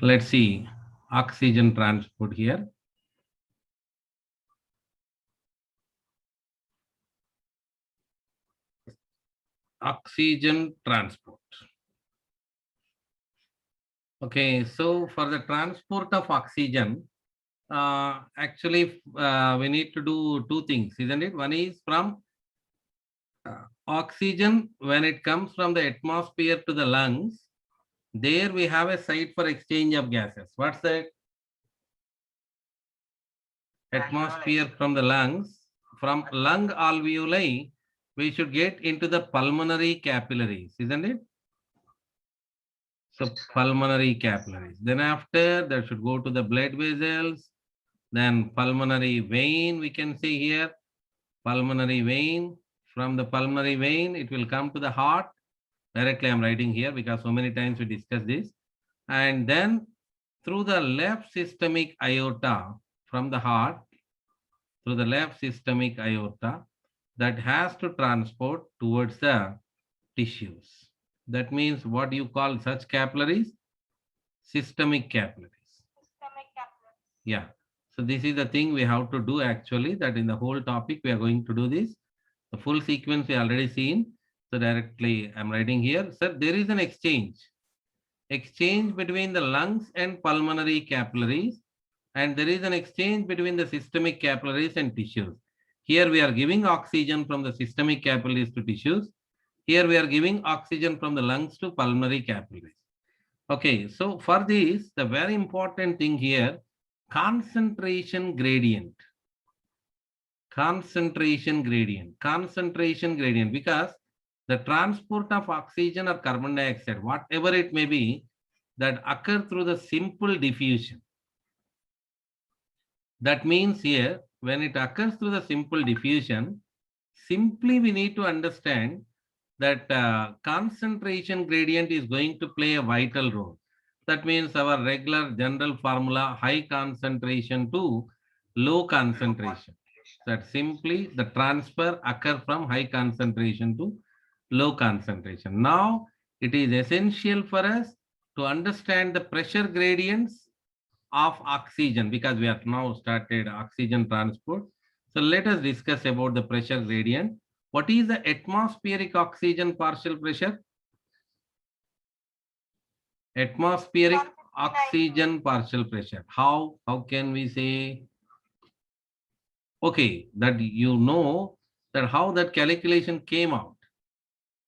Let's see oxygen transport here. Oxygen transport. Okay, so for the transport of oxygen, actually we need to do two things, isn't it? One is from oxygen, when it comes from the atmosphere to the lungs, there we have a site for exchange of gases. What's that? Atmosphere from the lungs. From lung alveoli, we should get into the pulmonary capillaries, isn't it? So pulmonary capillaries. Then after that should go to the blood vessels. Then pulmonary vein, we can see here, pulmonary vein. From the pulmonary vein, it will come to the heart. Directly I'm writing here because so many times we discuss this. And then through the left systemic aorta from the heart, through the left systemic aorta, that has to transport towards the tissues. That means what you call such capillaries? Systemic capillaries. Yeah. So this is the thing we have to do actually, that in the whole topic we are going to do this. The full sequence we already seen. So directly I'm writing here. Sir, there is an exchange between the lungs and pulmonary capillaries, and there is an exchange between the systemic capillaries and tissues. Here we are giving oxygen from the systemic capillaries to tissues. Here we are giving oxygen from the lungs to pulmonary capillaries. Okay, so for this, the very important thing here, concentration gradient. Concentration gradient, because the transport of oxygen or carbon dioxide, whatever it may be, that occur through the simple diffusion. That means here, when it occurs through the simple diffusion, simply we need to understand that concentration gradient is going to play a vital role. That means our regular general formula, high concentration to low concentration. That simply the transfer occur from high concentration to low concentration. Now, it is essential for us to understand the pressure gradients of oxygen, because we have now started oxygen transport. So let us discuss about the pressure gradient. What is the atmospheric oxygen partial pressure? Atmospheric oxygen partial pressure. How can we say? Okay, that you know that how that calculation came out.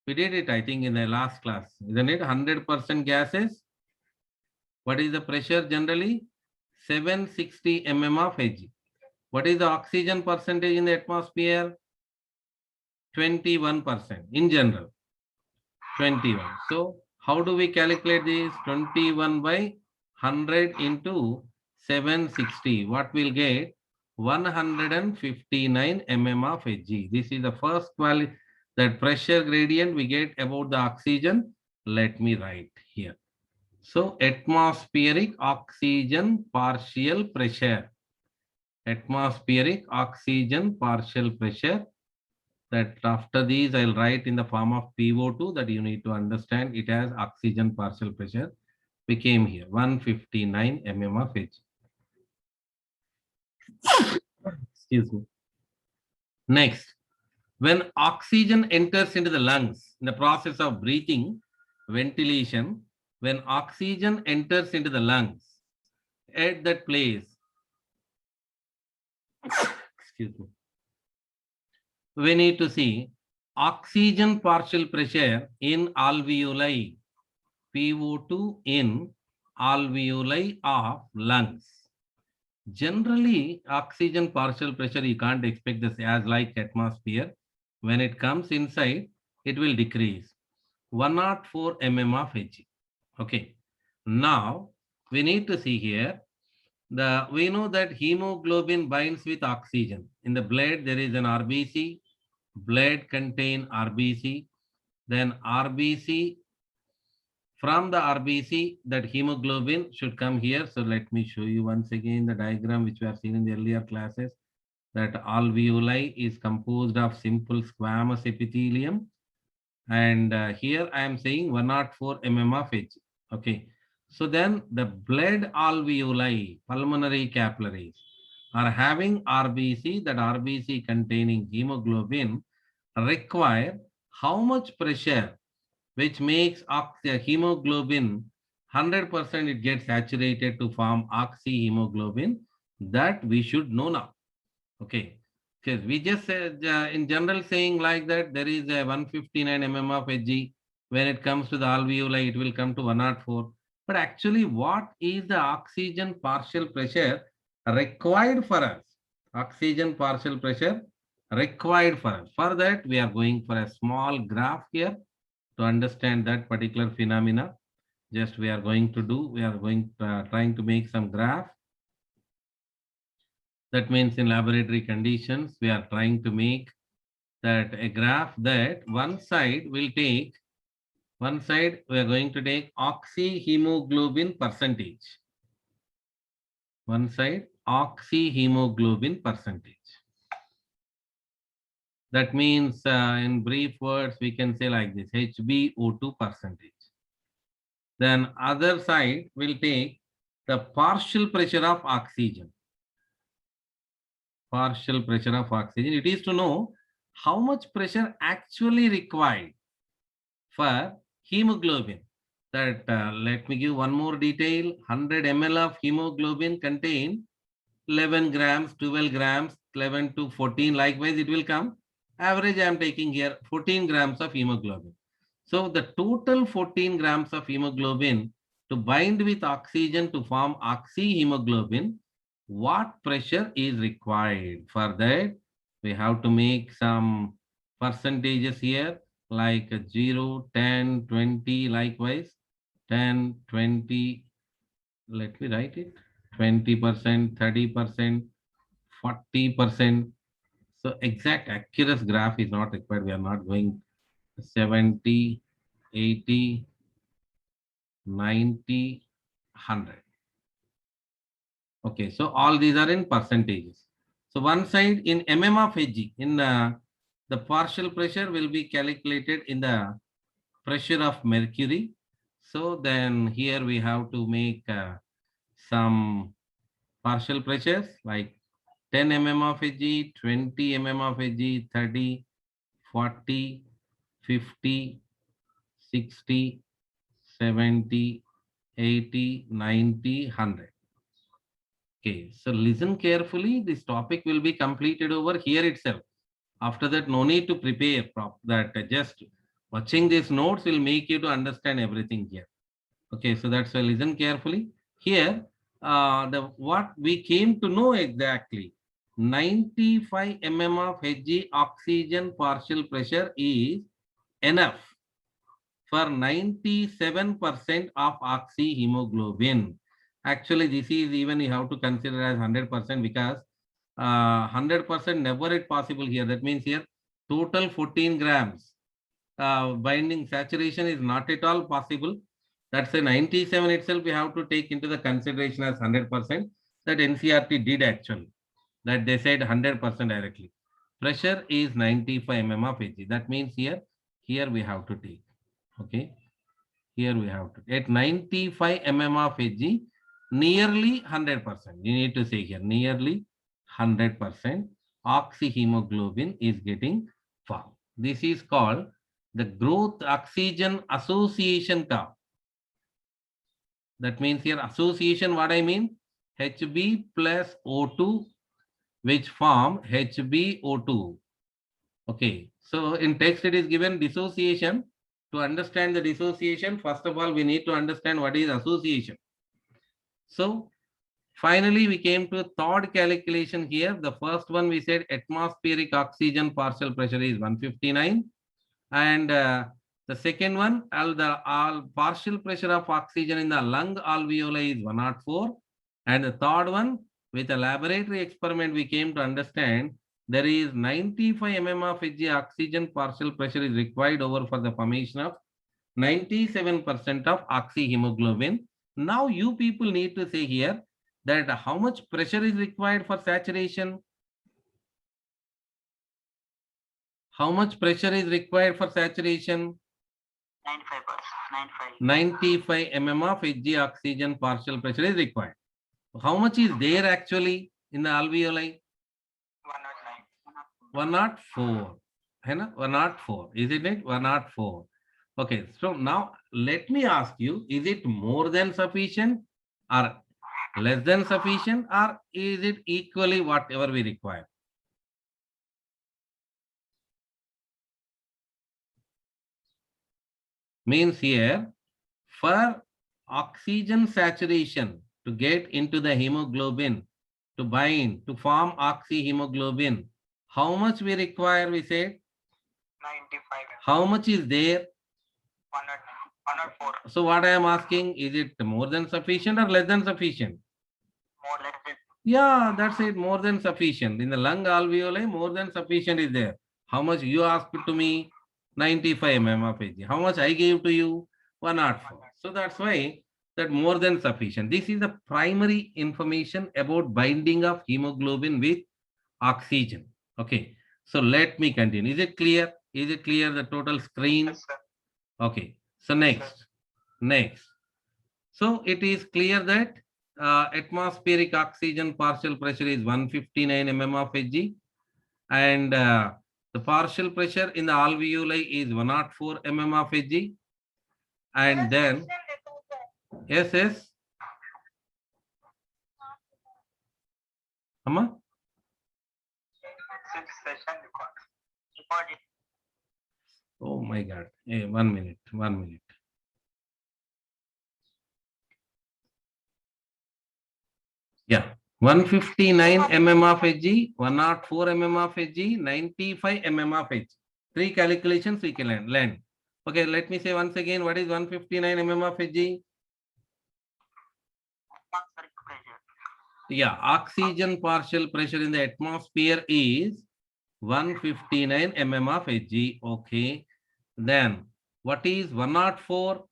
We did it, I think, in the last class. Isn't it 100% gases? What is the pressure generally? 760 mm of Hg. What is the oxygen percentage in the atmosphere? 21% in general. 21. So how do we calculate this? 21 by 100 into 760. What we'll get? 159 mm of Hg. This is the first value, that pressure gradient we get about the oxygen. Let me write here. So atmospheric oxygen partial pressure. Atmospheric oxygen partial pressure. That after these I'll write in the form of PO2, that you need to understand it as oxygen partial pressure. Became here 159 mm of H. Excuse me. Next, when oxygen enters into the lungs in the process of breathing, ventilation, when oxygen enters into the lungs, at that place, excuse me, we need to see oxygen partial pressure in alveoli, PO2 in alveoli of lungs. Generally, oxygen partial pressure, you can't expect this as like atmosphere. When it comes inside, it will decrease 104 mm of Hg. Okay. Now, we need to see here, we know that hemoglobin binds with oxygen. In the blood, there is an RBC. Blood contain RBC. Then RBC, from the RBC, that hemoglobin should come here. So let me show you once again the diagram which we have seen in the earlier classes. That alveoli is composed of simple squamous epithelium. And here I am saying 104 mm of Hg. Okay. So then the blood alveoli, pulmonary capillaries, are having RBC, that RBC containing hemoglobin require how much pressure, which makes hemoglobin 100% it gets saturated to form oxyhemoglobin, that we should know now. Okay. Because we just said in general saying like that there is a 159 mm of Hg. When it comes to the alveoli, it will come to 104. But actually, what is the oxygen partial pressure required for us? Oxygen partial pressure required for us. For that, we are going for a small graph here to understand that particular phenomena. Just we are going to do, we are going trying to make some graph. That means in laboratory conditions, we are trying to make that a graph that one side we are going to take oxyhemoglobin percentage. One side oxyhemoglobin percentage. That means in brief words, we can say like this, HbO2 percentage. Then other side will take the partial pressure of oxygen. Partial pressure of oxygen. It is to know how much pressure actually required for hemoglobin. That let me give one more detail. 100 ml of hemoglobin contain 11 grams, 12 grams, 11 to 14. Likewise, it will come. Average I am taking here 14 grams of hemoglobin. So the total 14 grams of hemoglobin to bind with oxygen to form oxyhemoglobin, what pressure is required? For that, we have to make some percentages here like 0, 10, 20, likewise 10, 20, let me write it, 20%, 30%, 40%. So exact accurate graph is not required. We are not going 70, 80, 90, 100. Okay, so all these are in percentages. So one side in mm of Hg, in the partial pressure will be calculated in the pressure of mercury. So then here we have to make some partial pressures like 10 mm of Hg, 20 mm of Hg, 30, 40, 50, 60, 70, 80, 90, 100. Okay, so listen carefully. This topic will be completed over here itself. After that, no need to prepare that. Just watching these notes will make you to understand everything here. Okay, so that's why listen carefully. Here, what we came to know exactly, 95 mm of Hg oxygen partial pressure is enough for 97% of oxyhemoglobin. Actually, this is even you have to consider as 100% because 100% never it possible here. That means here total 14 grams binding saturation is not at all possible. That's a 97 itself we have to take into the consideration as 100%. That NCERT did actually. That they said 100% directly. Pressure is 95 mm of Hg. That means here we have to take. Okay. Here we have to at 95 mm of Hg, nearly 100%. You need to say here nearly 100% oxyhemoglobin is getting formed. This is called the growth oxygen association curve. That means here association, what I mean, Hb plus O2 which form HbO2. Okay, so in text it is given dissociation. To understand the dissociation, first of all, we need to understand what is association. So finally, we came to third calculation here. The first one we said atmospheric oxygen partial pressure is 159. And the second one, all partial pressure of oxygen in the lung alveoli is 104. And the third one, with a laboratory experiment, we came to understand there is 95 mm of Hg oxygen partial pressure is required over for the formation of 97% of oxyhemoglobin. Now you people need to say here that how much pressure is required for saturation. How much pressure is required for saturation? 95 mm of Hg oxygen partial pressure is required. How much is there actually in the alveoli? 104. 104. Isn't it? 104. Okay. So now let me ask you, is it more than sufficient or less than sufficient, or is it equally whatever we require? Means here, for oxygen saturation to get into the hemoglobin, to bind, to form oxyhemoglobin, how much we require, we said? 95. How much is there? 104. So what I am asking, is it more than sufficient or less than sufficient? More than it. Yeah, that's it, more than sufficient. In the lung alveoli, more than sufficient is there. How much you asked to me? 95 mm of Hg. How much I gave to you? 104. So that's why that more than sufficient. This is the primary information about binding of hemoglobin with oxygen. Okay. So let me continue. Is it clear? Is it clear the total screen? Yes, sir. Okay. So next. So it is clear that atmospheric oxygen partial pressure is 159 mm of Hg, and the partial pressure in the alveoli is 104 mm of Hg. And then, yes. Amma? 6 session record. Oh my God. Hey, 1 minute. Yeah. 159 mm of Hg, 104 mm of Hg, 95 mm of Hg. 3 calculations we can learn. Okay, let me say once again, what is 159 mm of Hg? Atmospheric pressure. Yeah, oxygen partial pressure in the atmosphere is 159 mm of Hg. Okay. Then what is 104?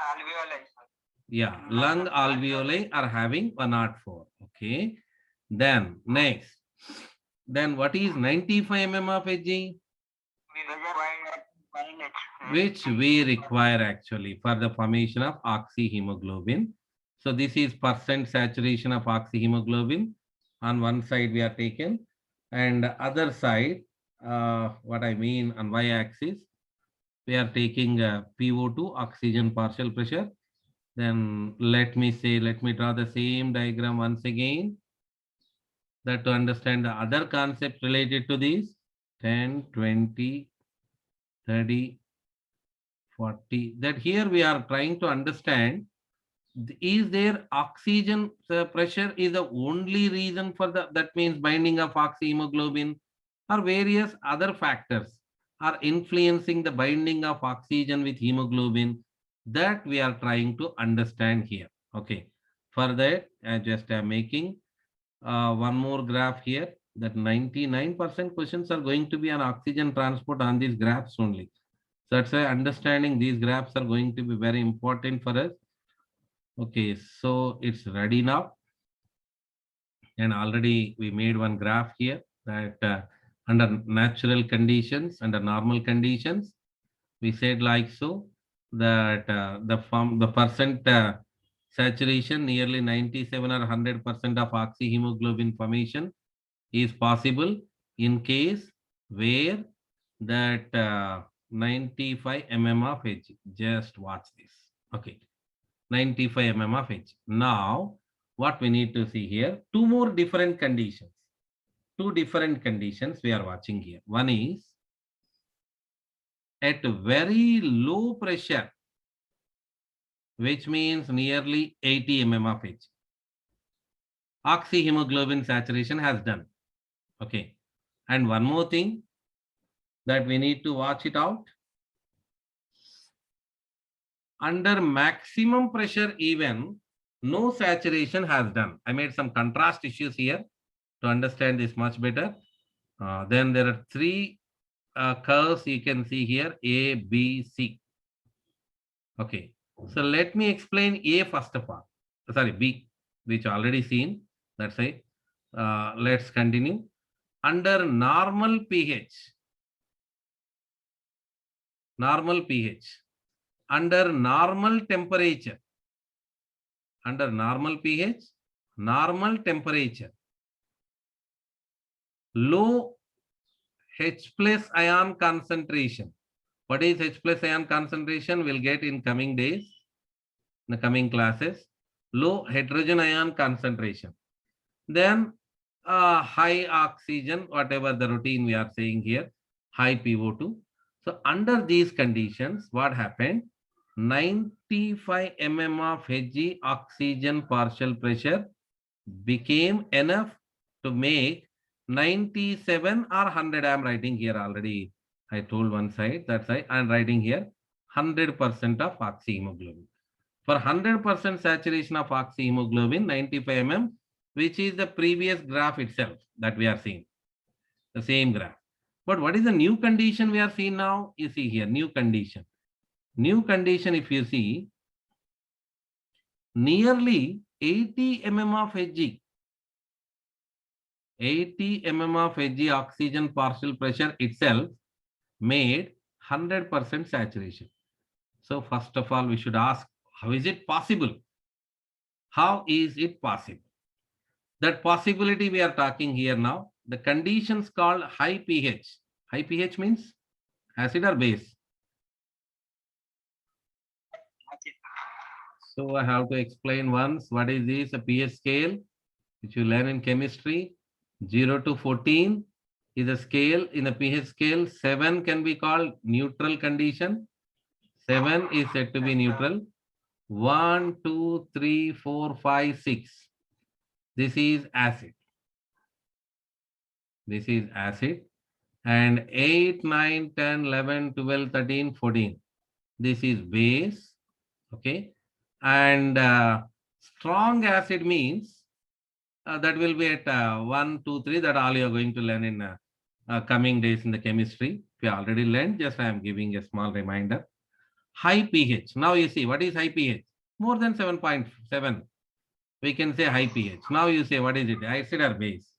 Alveoli. Yeah, lung alveoli are having 104. Okay. Then next. Then what is 95 mm of Hg? Which we require actually for the formation of oxyhemoglobin. So this is percent saturation of oxyhemoglobin. On one side we are taken, and other side, what I mean on y-axis, we are taking PO2, oxygen partial pressure. Then let me draw the same diagram once again, that to understand the other concept related to this. 10, 20, 30, 40. That here we are trying to understand, is there oxygen pressure is the only reason for that means binding of oxyhemoglobin, or various other factors are influencing the binding of oxygen with hemoglobin? That we are trying to understand here. Okay. For that, I just am making one more graph here, that 99% questions are going to be on oxygen transport on these graphs only. So that's why understanding these graphs are going to be very important for us. Okay, so it's ready now. And already we made one graph here that under natural conditions, under normal conditions, we said like so that the percent saturation, nearly 97 or 100% of oxyhemoglobin formation is possible in case where that 95 mm of Hg. Just watch this. Okay, 95 mm of Hg. Now, what we need to see here, two more different conditions. Two different conditions we are watching here. One is at very low pressure, which means nearly 80 mm of Hg. Oxyhemoglobin saturation has done. Okay. And one more thing that we need to watch it out. Under maximum pressure even, no saturation has done. I made some contrast issues here to understand this much better. Then there are three curves you can see here, A, B, C. Okay. So let me explain A first of all. Sorry, B, which already seen. That's it. Let's continue. Under normal pH, normal pH, under normal temperature, under normal pH, normal temperature, low H plus ion concentration. What is H plus ion concentration? We'll get in coming days, in the coming classes. Low hydrogen ion concentration. Then high oxygen, whatever the routine we are saying here, high PO2. So under these conditions, what happened? 95 mm of Hg oxygen partial pressure became enough to make 97 or 100. I am writing here already. I told one side, that's why I am writing here 100% of oxyhemoglobin. For 100% saturation of oxyhemoglobin, 95 mm, which is the previous graph itself that we are seeing, the same graph. But what is the new condition we are seeing now? You see here, new condition. New condition, if you see, nearly 80 mm of Hg, 80 mm of Hg oxygen partial pressure itself made 100% saturation. So first of all, we should ask, how is it possible? How is it possible? That possibility we are talking here now, the conditions called high pH. High pH means acid or base? So I have to explain once, what is this? A pH scale, which you learn in chemistry. 0 to 14 is a scale. In a pH scale, 7 can be called neutral condition. 7 is said to be neutral. 1, 2, 3, 4, 5, 6. This is acid. This is acid. And 8, 9, 10, 11, 12, 13, 14. This is base. Okay. And strong acid means that will be at 1, 2, 3. That all you are going to learn in coming days in the chemistry. If you already learned, just I am giving a small reminder. High pH. Now you see, what is high pH? More than 7.7. We can say high pH. Now you say, what is it? Acid or base?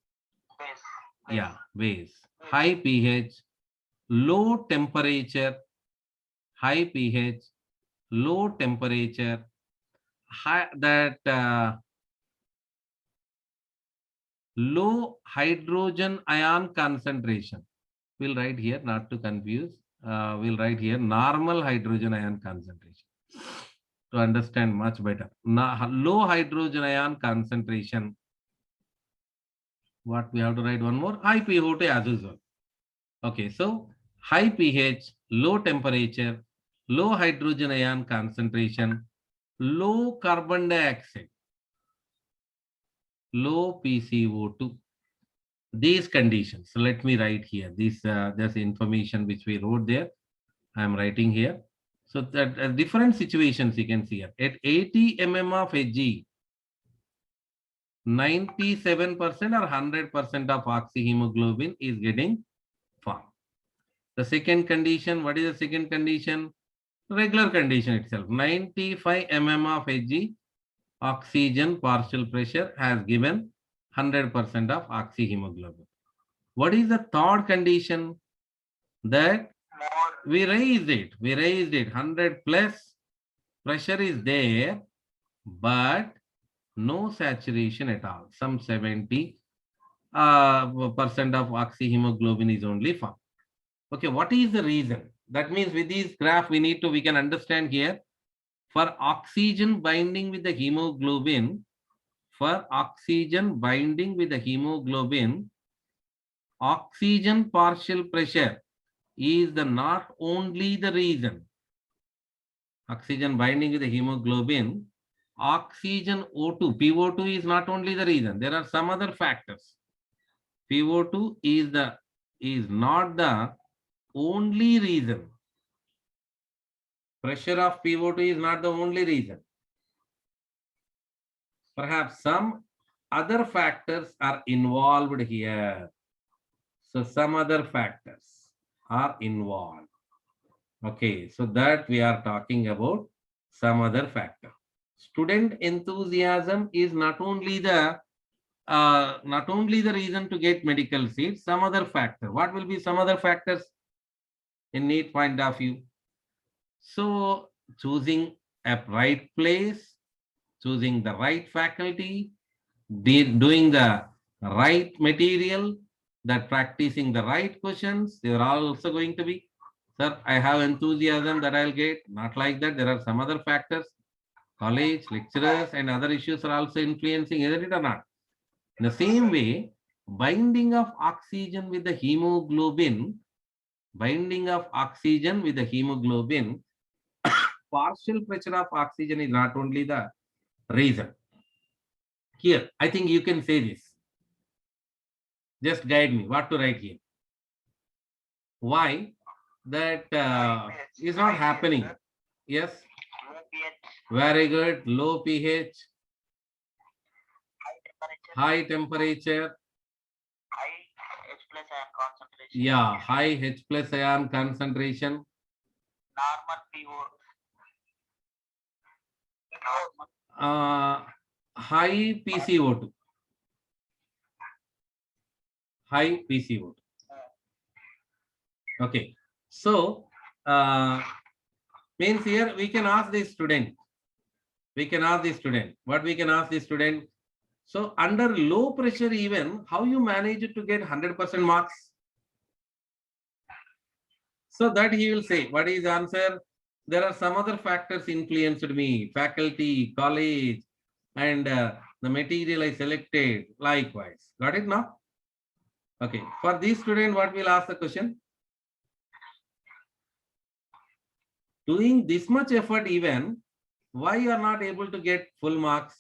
Base. Yeah, base. High pH, low temperature, high pH, low temperature, low hydrogen ion concentration. We'll write here, not to confuse. We'll write here normal hydrogen ion concentration to understand much better. Low hydrogen ion concentration. What we have to write one more? High pH as usual. Okay, so high pH, low temperature, low hydrogen ion concentration, low carbon dioxide, low PCO2. These conditions. So let me write here. This information which we wrote there. I am writing here. So that different situations you can see here. At 80 mm of Hg, 97% or 100% of oxyhemoglobin is getting formed. The second condition, what is the second condition? Regular condition itself. 95 mm of Hg oxygen partial pressure has given 100% of oxyhemoglobin. What is the third condition? That we raised it. We raised it. 100 plus pressure is there, but no saturation at all. Some 70% of oxyhemoglobin is only found. Okay, what is the reason? That means with this graph, we can understand here, for oxygen binding with the hemoglobin, oxygen partial pressure is not only the reason. Oxygen binding with the hemoglobin, oxygen O2, PO2 is not only the reason. There are some other factors. PO2 is not the only reason. Pressure of PO2 is not the only reason. Perhaps some other factors are involved here. So some other factors are involved. Okay, so that we are talking about some other factor. Student enthusiasm is not only the reason to get medical seats, some other factor. What will be some other factors in NEET point of view? So choosing a right place, choosing the right faculty, doing the right material, that practicing the right questions, they are all also going to be, sir, I have enthusiasm that I'll get. Not like that. There are some other factors. College, lecturers, and other issues are also influencing, isn't it or not? In the same way, binding of oxygen with the hemoglobin, binding of oxygen with the hemoglobin, partial pressure of oxygen is not only the reason. Here, I think you can say this. Just guide me what to write here. Why that is not happening? Yes, Low pH, very good. Low pH, high temperature, high temperature. high H plus ion concentration. Yeah, high H plus ion concentration. Normal pH. Normal. High PCO2. High PCO2. Okay. So, means here we can ask the student. We can ask the student. What we can ask the student? So, under low pressure even, how you manage to get 100% marks? So that he will say, what is the answer? There are some other factors influenced me, faculty, college, and the material I selected, likewise. Got it now? Okay. For this student, what will ask the question? Doing this much effort even, why you are not able to get full marks?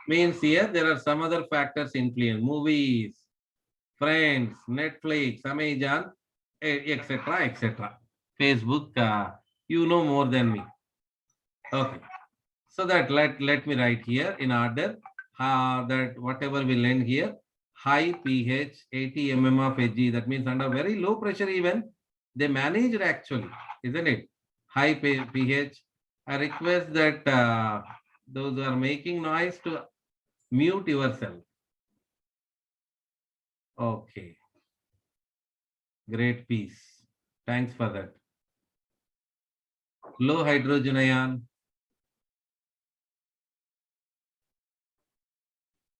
Means here, there are some other factors influence, movies, friends, Netflix, Amazon, etc., etc. Facebook, you know more than me. Okay. So that let me write here in order that whatever we learn here, high pH, 80 mm of Hg, that means under very low pressure even, they managed actually, isn't it? High pH. I request that those who are making noise to mute yourself. Okay. Great piece. Thanks for that. Low hydrogen ion.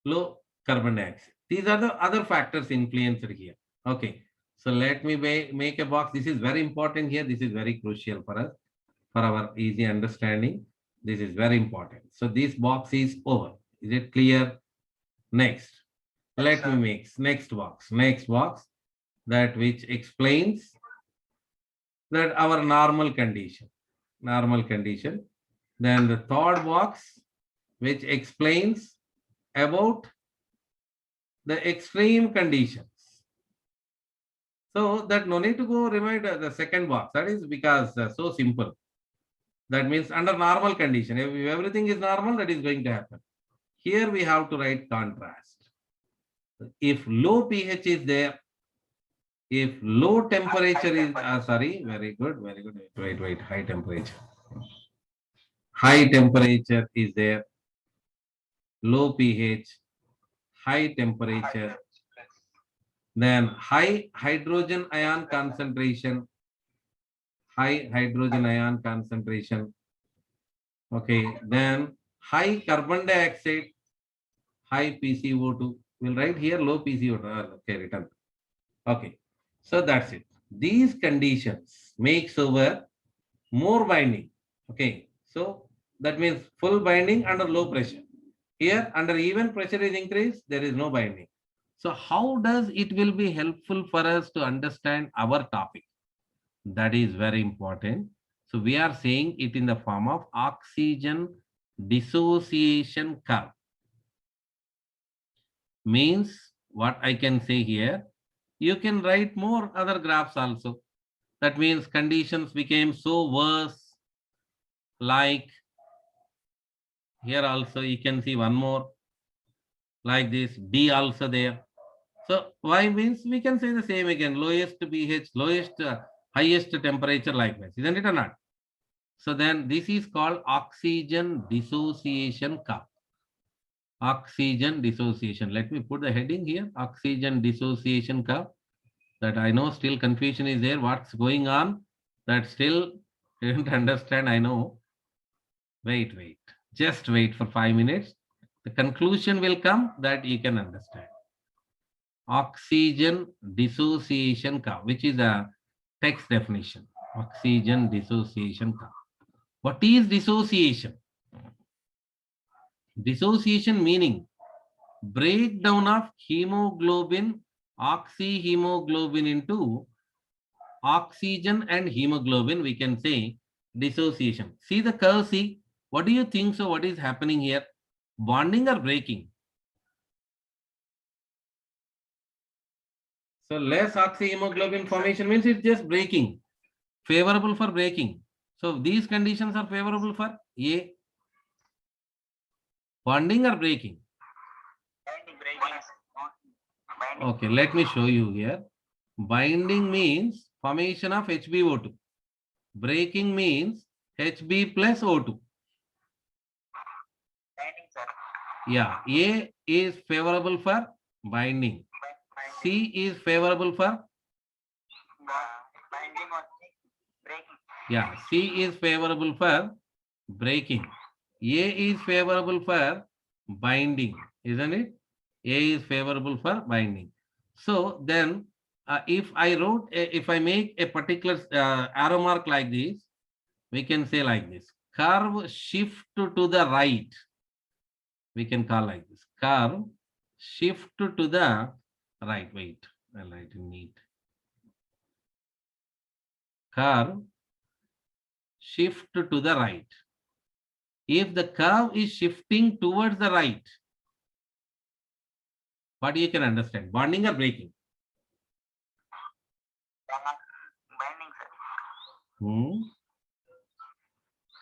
Low carbon dioxide. These are the other factors influenced here. Okay. So let me make a box. This is very important here. This is very crucial for us, for our easy understanding. This is very important. So this box is over. Is it clear? Next. Let me make next box. Next box, that which explains that our normal condition. Normal condition. Then the third box, which explains about the extreme conditions. So that no need to go remind the second box. That is because so simple. That means under normal condition, if everything is normal, that is going to happen. Here we have to write contrast. If low pH is there, if low temperature is, sorry, very good, wait, high temperature. High temperature is there, low pH, high temperature, then high hydrogen ion concentration, high hydrogen ion concentration. Okay, then high carbon dioxide, high PCO2. We'll write here low PCO2. Okay, written. Okay, so that's it. These conditions makes over more binding. Okay, so that means full binding under low pressure. Here under even pressure is increased, there is no binding. So how does it will be helpful for us to understand our topic? That is very important. So we are saying it in the form of oxygen dissociation curve. Means what I can say here, you can write more other graphs also. That means conditions became so worse. Like here also you can see one more like this, D also there. So Y means we can say the same again, lowest pH, lowest, highest temperature likewise, isn't it or not? So then this is called oxygen dissociation curve. Oxygen dissociation. Let me put the heading here, oxygen dissociation curve. That I know still confusion is there. What's going on? That still You don't understand, I know. Wait. Just wait for 5 minutes. The conclusion will come that you can understand. Oxygen dissociation curve, which is a text definition. Oxygen dissociation curve. What is dissociation? Dissociation meaning breakdown of hemoglobin, oxyhemoglobin into oxygen and hemoglobin, we can say dissociation. See the curve, see. What do you think? So what is happening here? Bonding or breaking? So less oxyhemoglobin formation means it's just breaking. Favorable for breaking. So these conditions are favorable for A. Bonding or breaking? Okay, let me show you here. Binding means formation of HbO2. Breaking means Hb plus O2. Yeah, A is favorable for binding. C is favorable for? Yeah, C is favorable for breaking. A is favorable for binding, isn't it? A is favorable for binding. So then, if I make a particular arrow mark like this, we can say like this: curve shift to the right. We can call like this: curve shift to the right. Wait, I'll write in neat. Curve shift to the right. If the curve is shifting towards the right, what you can understand? Bonding or breaking?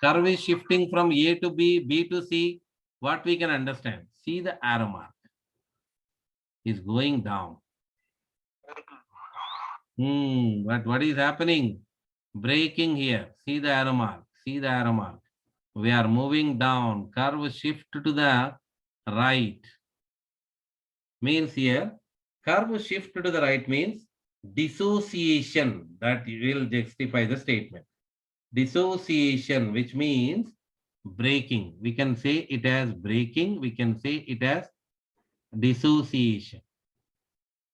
Curve is shifting from A to B, B to C. What we can understand? See the arrow mark is going down. But what is happening? Breaking here. See the arrow mark. See the arrow mark. We are moving down. Curve shift to the right. Means here, curve shift to the right means dissociation. That will justify the statement. Dissociation, which means breaking. We can say it as breaking. We can say it as dissociation.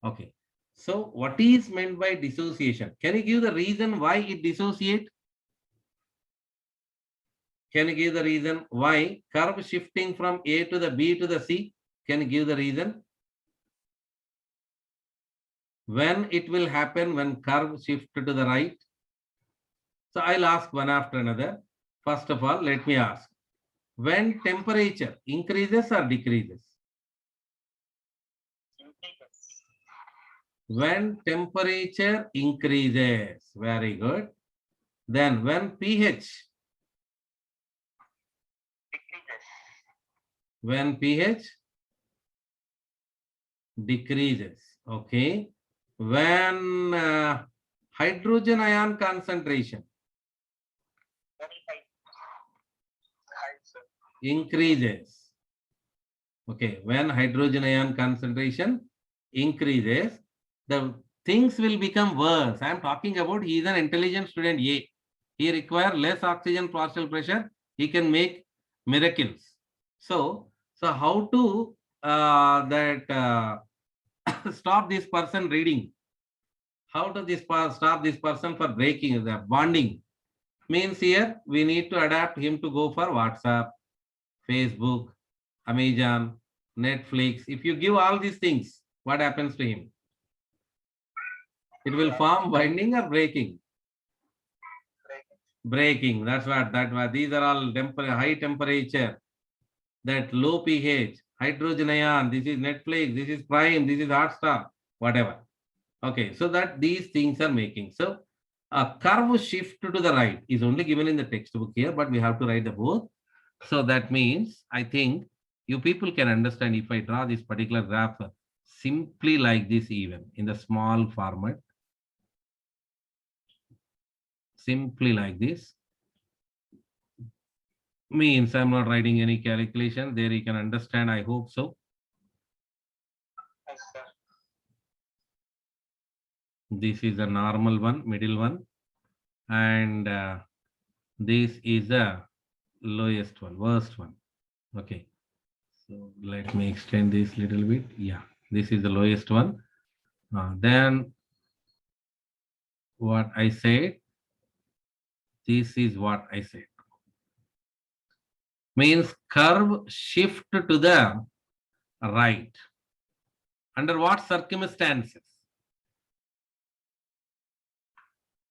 Okay. So what is meant by dissociation? Can you give the reason why it dissociates? Can you give the reason why curve shifting from A to the B to the C? Can you give the reason? When it will happen when curve shift to the right? So I'll ask one after another. First of all, let me ask. When temperature increases or decreases? When temperature increases. Very good. Then when pH? When pH decreases. Okay. When hydrogen ion concentration increases. Okay. When hydrogen ion concentration increases, the things will become worse. I am talking about he is an intelligent student A. He requires less oxygen partial pressure. He can make miracles. So how to stop this person reading? How to stop this person for breaking the bonding? Means here we need to adapt him to go for WhatsApp, Facebook, Amazon, Netflix. If you give all these things, what happens to him? It will form binding or breaking? Breaking. That's what. These are all high temperature, that low pH, hydrogen ion. This is Netflix. This is Prime. This is Hotstar. Whatever. Okay. So that these things are making. So a curve shift to the right is only given in the textbook here, but we have to write the both. So that means I think you people can understand if I draw this particular graph simply like this, even in the small format. Simply like this means I'm not writing any calculation there. You can understand. I hope so. Yes, sir. This is a normal one, middle one, and This is the lowest one, worst one. Okay. So let me extend this little bit. Yeah, this is the lowest one. Then what I said, this is what I said. Means curve shift to the right. Under what circumstances?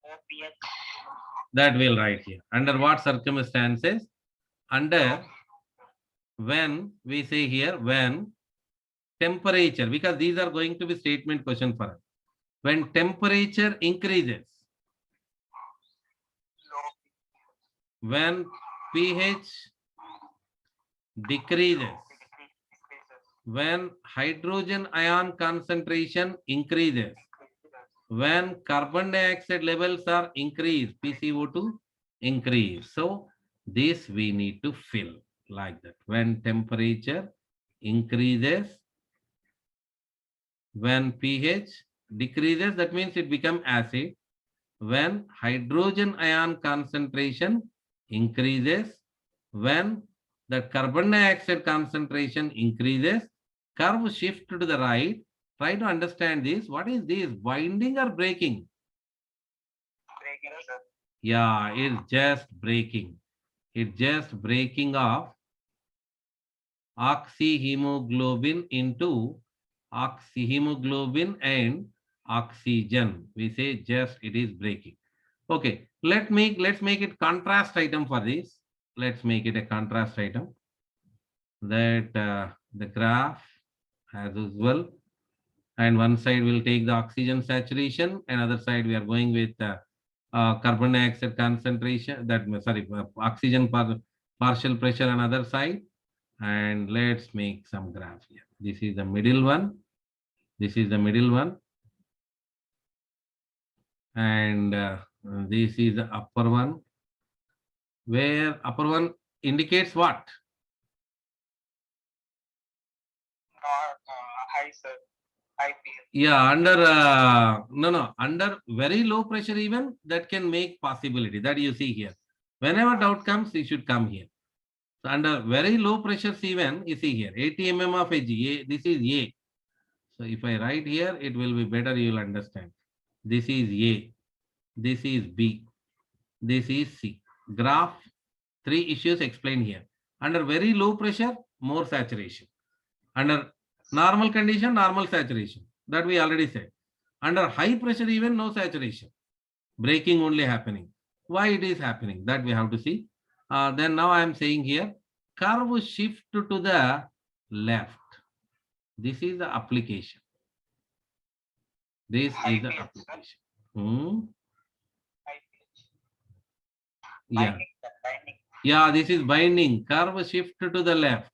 OPH. That we'll write here. Under what circumstances? Under when we say here when temperature, because these are going to be statement question for us. When temperature increases, Low. when pH decreases, Decreases. when hydrogen ion concentration increases, when carbon dioxide levels are increased, PCO2 increase. So this we need to fill like that. When temperature increases, when pH decreases, that means it becomes acid. When hydrogen ion concentration increases, when the carbon dioxide concentration increases, curve shift to the right. Try to understand this. What is this? Binding or breaking? Breaking, sir. Yeah, it's just breaking. It's just breaking of oxyhemoglobin into oxyhemoglobin and oxygen. We say just it is breaking. Okay, let's make it contrast item for this. Let's make it a contrast item. That the graph as usual, and one side will take the oxygen saturation, and other side we are going with carbon dioxide concentration. That sorry, oxygen partial pressure on other side. And let's make some graph here. This is the middle one. This is the middle one. And this is the upper one, where upper one indicates what? Not high, sir. High pH. Yeah, under under very low pressure even that can make possibility that you see here. Whenever doubt comes, it should come here. So under very low pressures even, you see here, 80 mm of Hg, this is A. So if I write here, it will be better, you will understand. This is A, this is B, this is C. Graph, three issues explained here. Under very low pressure, more saturation. Under normal condition, normal saturation. That we already said. Under high pressure, even no saturation. Breaking only happening. Why it is happening? That we have to see. Then now I am saying here, curve shift to the left. This is the application. This High is the pH, sir. application. Hmm? High pH. Yeah. Binding, sir. Binding. Yeah, this is binding. Curve shift to the left.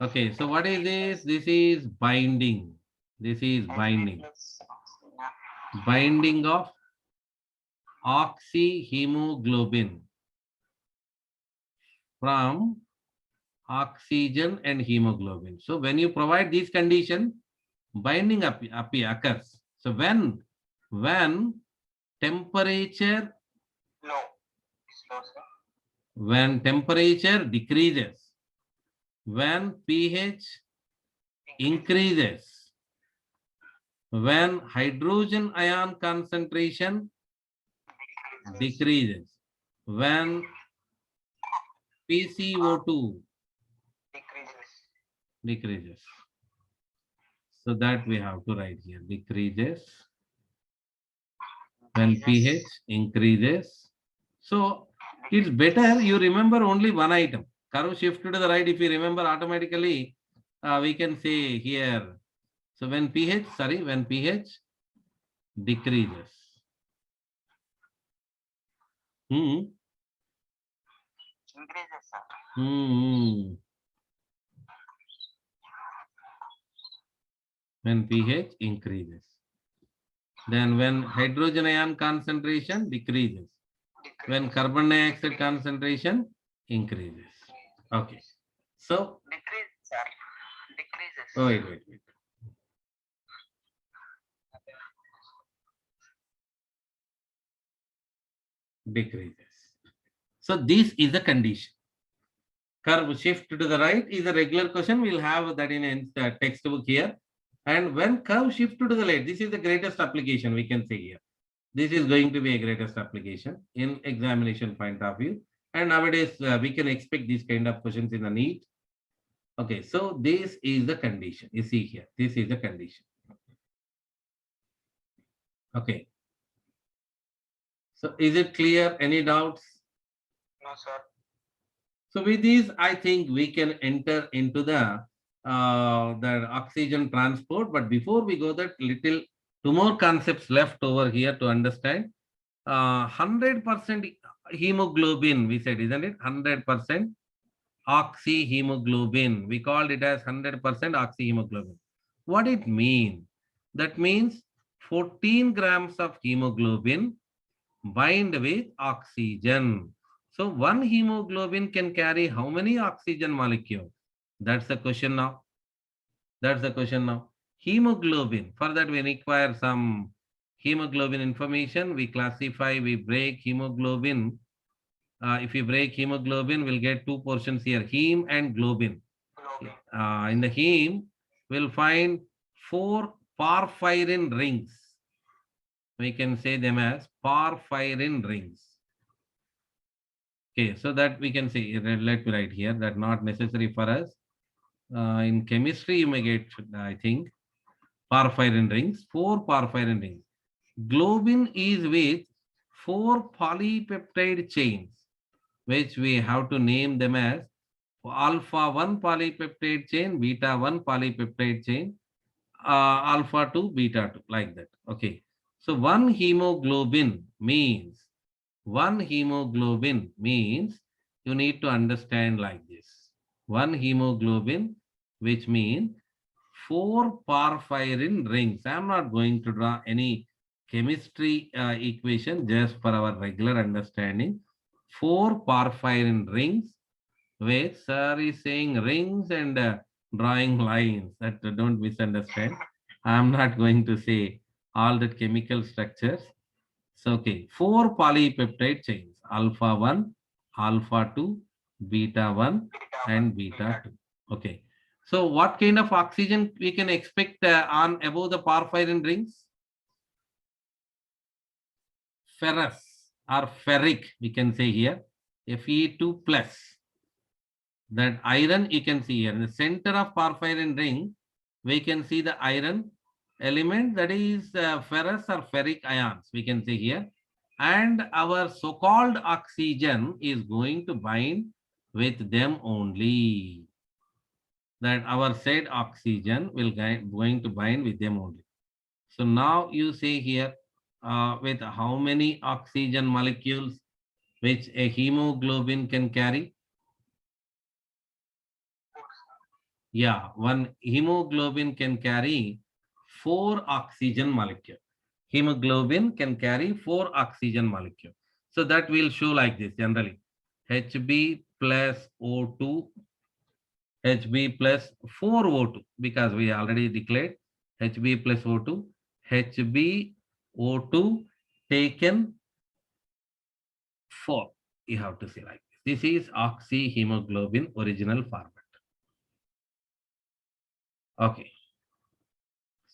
Okay, so what is this? This is binding. This is binding. Plus oxygen. Binding of oxyhemoglobin from oxygen and hemoglobin. So when you provide these conditions, binding occurs. So when temperature Low. It's low, sir. when temperature decreases, when pH increases, when hydrogen ion concentration decreases, when PCO2 Decreases. decreases. So that we have to write here, decreases. When pH increases. So it's better you remember only one item. Curve shift to the right. If you remember automatically, we can say here. So when pH decreases. Increases, sir. When pH increases. Then when hydrogen ion concentration decreases. When carbon dioxide concentration increases. Okay. So, Decreases, sir. Decreases. oh, wait. decreases. So this is the condition. Curve shift to the right is a regular question. We'll have that in a textbook here. And when curve shift to the left, this is the greatest application we can say here. This is going to be a greatest application in examination point of view. And nowadays we can expect these kind of questions in the NEET. Okay, so this is the condition. You see here, this is the condition. Okay. So is it clear? Any doubts? No, sir. So with these, I think we can enter into the oxygen transport. But before we go, that little two more concepts left over here to understand. 100% hemoglobin, we said, isn't it? 100% oxyhemoglobin. We called it as 100% oxyhemoglobin. What it means? That means 14 grams of hemoglobin bind with oxygen. So one hemoglobin can carry how many oxygen molecules? That's the question now. That's the question now. Hemoglobin. For that, we require some hemoglobin information. We classify, we break hemoglobin. If we break hemoglobin, we'll get two portions here, heme and globin. In the heme, we'll find 4 porphyrin rings. We can say them as porphyrin rings. Okay, so that we can say, let me write here, that not necessary for us. In chemistry, you may get, I think, porphyrin rings, 4 porphyrin rings. Globin is with 4 polypeptide chains, which we have to name them as alpha 1 polypeptide chain, beta 1 polypeptide chain, alpha 2, beta 2, like that. Okay. So one hemoglobin means you need to understand like this. One hemoglobin, which means 4 porphyrin rings. I am not going to draw any chemistry equation, just for our regular understanding. 4 porphyrin rings, which sir is saying rings and drawing lines. That don't misunderstand. I am not going to say all the chemical structures. So, okay, 4 polypeptide chains, alpha 1, alpha 2, beta 1, and beta 2. Okay. So, what kind of oxygen we can expect on above the porphyrin rings? Ferrous or ferric, we can say here, Fe2 plus. That iron you can see here in the center of porphyrin ring, we can see the iron element, that is ferrous or ferric ions, we can say here. And our so-called oxygen is going to bind with them only. That our said oxygen will going to bind with them only. So now you say here with how many oxygen molecules which a hemoglobin can carry? Yeah, one hemoglobin can carry 4 oxygen molecules. Hemoglobin can carry 4 oxygen molecules. So that will show like this generally. Hb plus O2, Hb plus 4O2, because we already declared Hb plus O2, Hb O2 taken 4. You have to say like this. This is oxyhemoglobin original format. Okay.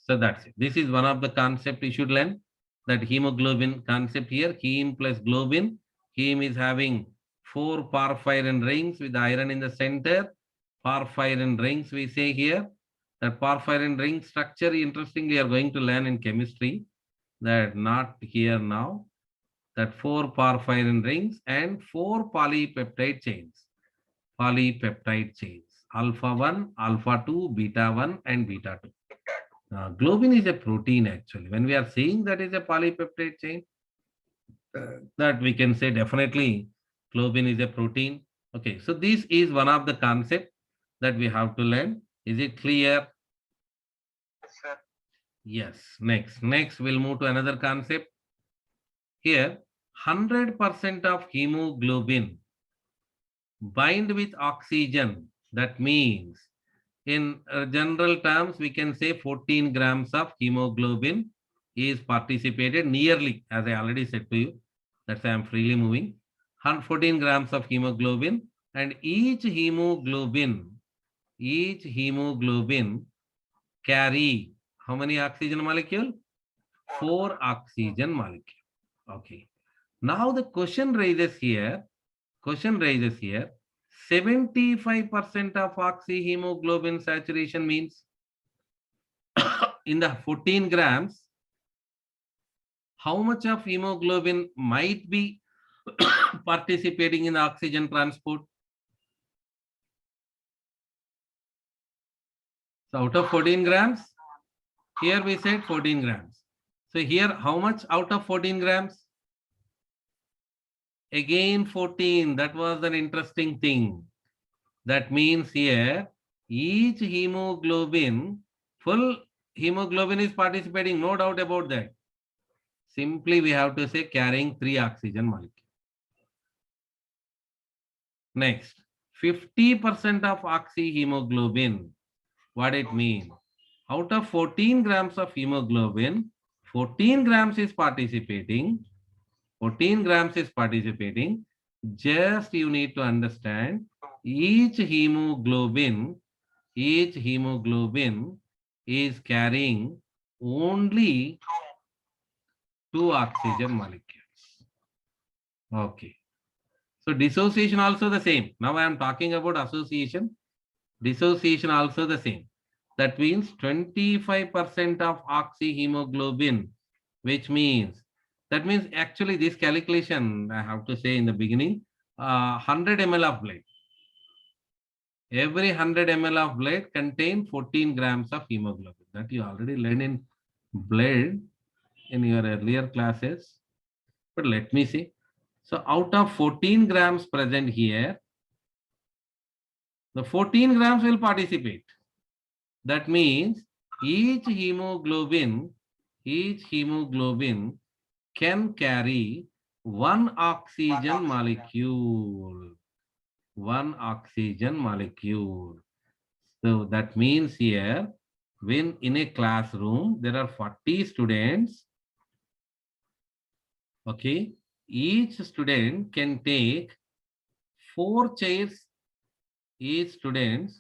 So that's it. This is one of the concept you should learn, that hemoglobin concept here, heme plus globin. Heme is having 4 porphyrin rings with iron in the center. Porphyrin rings we say here. That porphyrin ring structure, interestingly, you are going to learn in chemistry. That not here now. That 4 porphyrin rings and 4 polypeptide chains. Polypeptide chains. Alpha 1, alpha 2, beta 1, and beta 2. Globin is a protein actually. When we are saying that is a polypeptide chain, that we can say definitely globin is a protein. Okay, so this is one of the concepts that we have to learn. Is it clear? Yes, sir. Yes. Next we'll move to another concept. Here, 100% of hemoglobin bind with oxygen. That means in general terms, we can say 14 grams of hemoglobin is participated nearly, as I already said to you, That's why I'm freely moving. 14 grams of hemoglobin, and each hemoglobin carry how many oxygen molecule? 4 oxygen molecule. Okay. Now the question raises here, 75% of oxyhemoglobin saturation means in the 14 grams, how much of hemoglobin might be participating in the oxygen transport? So out of 14 grams, here we said 14 grams. So here, how much out of 14 grams? Again 14. That was an interesting thing. That means here, each hemoglobin, full hemoglobin is participating, no doubt about that. Simply we have to say carrying 3 oxygen molecules. Next, 50% of oxyhemoglobin. What it means? Out of 14 grams of hemoglobin, 14 grams is participating. 14 grams is participating. Just you need to understand each hemoglobin is carrying only 2 oxygen molecules. Okay. So dissociation also the same. Now I am talking about association. Dissociation also the same. That means 25% of oxyhemoglobin, which means, that means actually this calculation, I have to say in the beginning, 100 ml of blood. Every 100 ml of blood contain 14 grams of hemoglobin. That you already learned in blood in your earlier classes. But let me see. So out of 14 grams present here, the 14 grams will participate. That means each hemoglobin can carry 1 oxygen molecule. 1 oxygen molecule. So that means here, when in a classroom, there are 40 students. Okay. Each student can take 4 chairs. Each student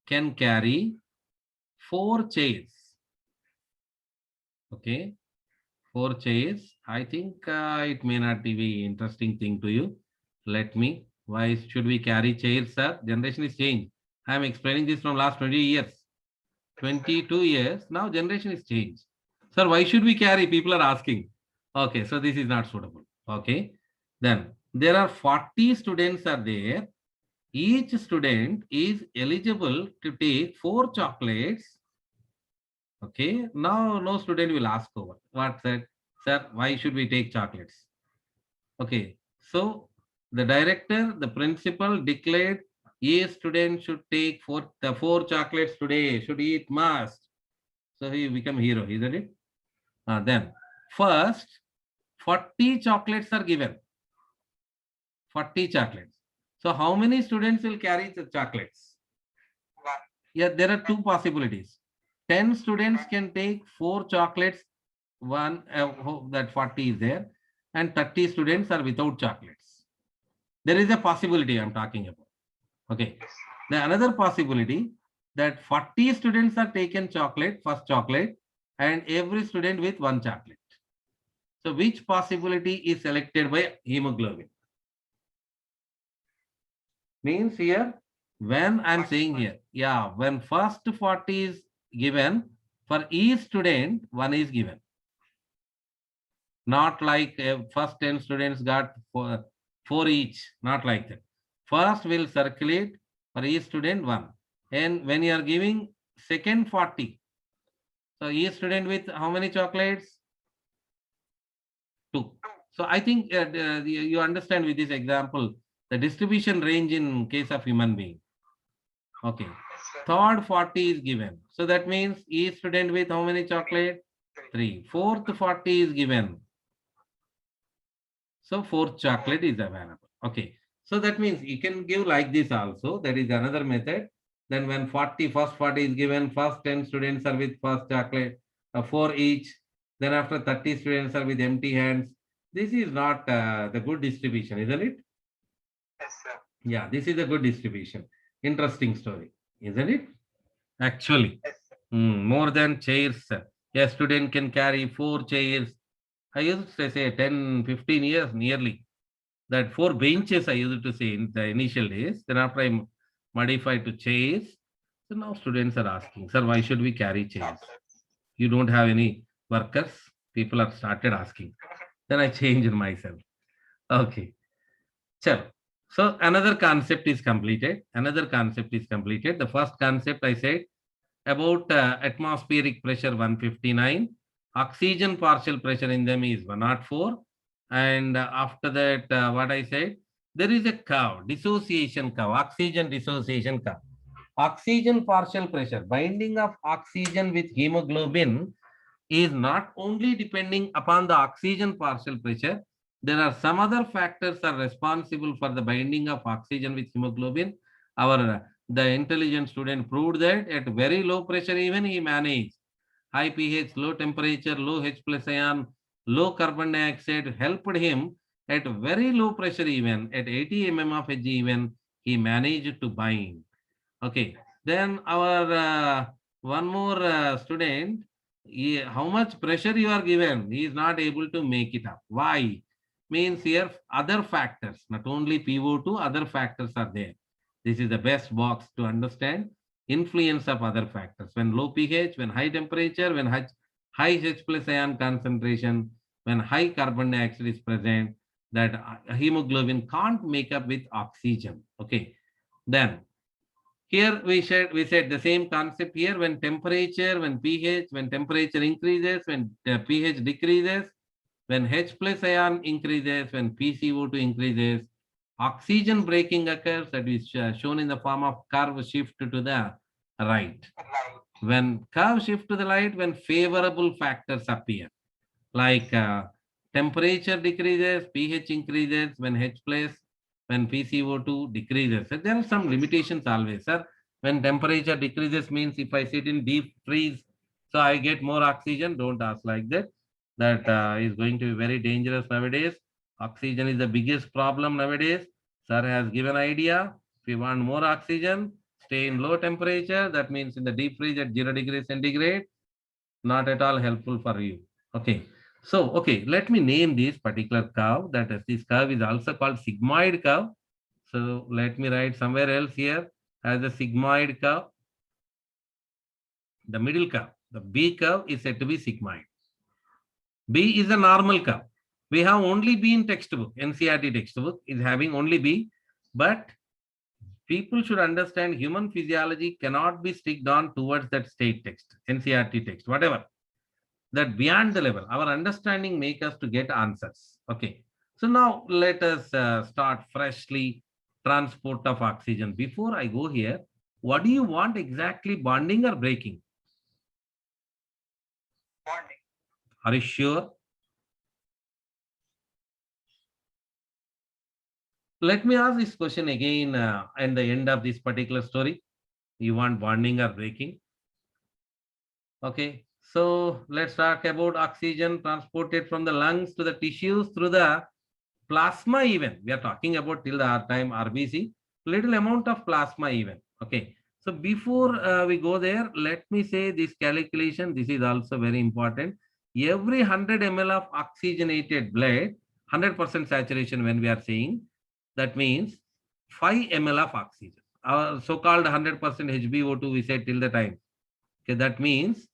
can carry 4 chairs. Okay. 4 chairs. I think it may not be interesting thing to you. Let me. Why should we carry chairs, sir? Generation is changed. I am explaining this from last 20 years. 22 years. Now generation is changed. Sir, why should we carry? People are asking. Okay, so this is not suitable. Okay. Then there are 40 students are there. Each student is eligible to take 4 chocolates. Okay. Now no student will ask over. What, sir? Sir, why should we take chocolates? Okay. So the director, the principal declared a student should take 4 chocolates today, should eat must. So he become hero, isn't it? Then first 40 chocolates are given. 40 chocolates. So how many students will carry the chocolates? Yeah, there are 2 possibilities. 10 students can take 4 chocolates. One that 40 is there, and 30 students are without chocolates. There is a possibility I'm talking about. Okay. The another possibility that 40 students are taken chocolate, first chocolate, and every student with 1 chocolate. So which possibility is selected by hemoglobin? Means here, when I'm saying here, yeah, when first 40 is given, for each student, 1 is given. Not like first 10 students got 4 each, not like that. First will circulate for each student 1. And when you are giving second 40, so each student with how many chocolates? 2. So I think you understand with this example, the distribution range in case of human being. Okay. Third 40 is given. So that means each student with how many chocolate? 3. Fourth 40 is given. So 4th chocolate is available. Okay. So that means you can give like this also. That is another method. Then when first 40 is given, first 10 students are with first chocolate, 4 each. Then after 30 students are with empty hands. This is not the good distribution, isn't it? Yes, sir. Yeah, this is a good distribution. Interesting story, isn't it? Actually, Yes, sir. more than chairs. A student can carry 4 chairs. I used to say 10, 15 years nearly. That 4 benches I used to say in the initial days. Then after I modified to chairs. So now students are asking, sir, why should we carry chairs? You don't have any workers? People have started asking. Then I changed myself. Okay. Chalo. So another concept is completed. Another concept is completed. The first concept I said about atmospheric pressure 159. Oxygen partial pressure in them is 104. And after that, what I said, there is a curve, dissociation curve, oxygen dissociation curve. Oxygen partial pressure, binding of oxygen with hemoglobin is not only depending upon the oxygen partial pressure, there are some other factors are responsible for the binding of oxygen with hemoglobin. The intelligent student proved that at very low pressure even he managed. High pH, low temperature, low H plus ion, low carbon dioxide helped him at very low pressure even, at 80 mm of Hg even, he managed to bind. Okay, then our one more student, how much pressure you are given, he is not able to make it up. Why? Means here other factors, not only PO2, other factors are there. This is the best box to understand influence of other factors. When low pH, when high temperature, when high H plus ion concentration, when high carbon dioxide is present, that hemoglobin can't make up with oxygen. Okay, then here we said the same concept here. When temperature, when pH, when temperature increases, when pH decreases, when H plus ion increases, when PCO2 increases, oxygen breaking occurs, that is shown in the form of curve shift to the right. When curve shift to the right, when favorable factors appear, like temperature decreases, pH increases, when H plus, when PCO2 decreases. So there are some limitations always, sir. When temperature decreases means if I sit in deep freeze, so I get more oxygen, don't ask like that. That is going to be very dangerous nowadays. Oxygen is the biggest problem nowadays. Sir has given idea. If you want more oxygen, stay in low temperature. That means in the deep freeze at 0 degrees centigrade, not at all helpful for you. Okay. So, okay, let me name this particular curve. That is, this curve is also called sigmoid curve. So let me write somewhere else here as a sigmoid curve. The middle curve, the B curve is said to be sigmoid. B is a normal curve. We have only B in textbook. NCERT textbook is having only B, but people should understand human physiology cannot be sticked on towards that state text, NCERT text, whatever. That beyond the level, our understanding make us to get answers. Okay. So now let us start freshly transport of oxygen. Before I go here, what do you want exactly, bonding or breaking? Bonding. Are you sure? Let me ask this question again at the end of this particular story. You want bonding or breaking? Okay. So let's talk about oxygen transported from the lungs to the tissues through the plasma even. We are talking about till the time RBC, little amount of plasma even. Okay. So before we go there, let me say this calculation. This is also very important. Every 100 ml of oxygenated blood, 100% saturation when we are saying, that means 5 ml of oxygen. Our so-called 100% HbO2 we said till the time. Okay, that means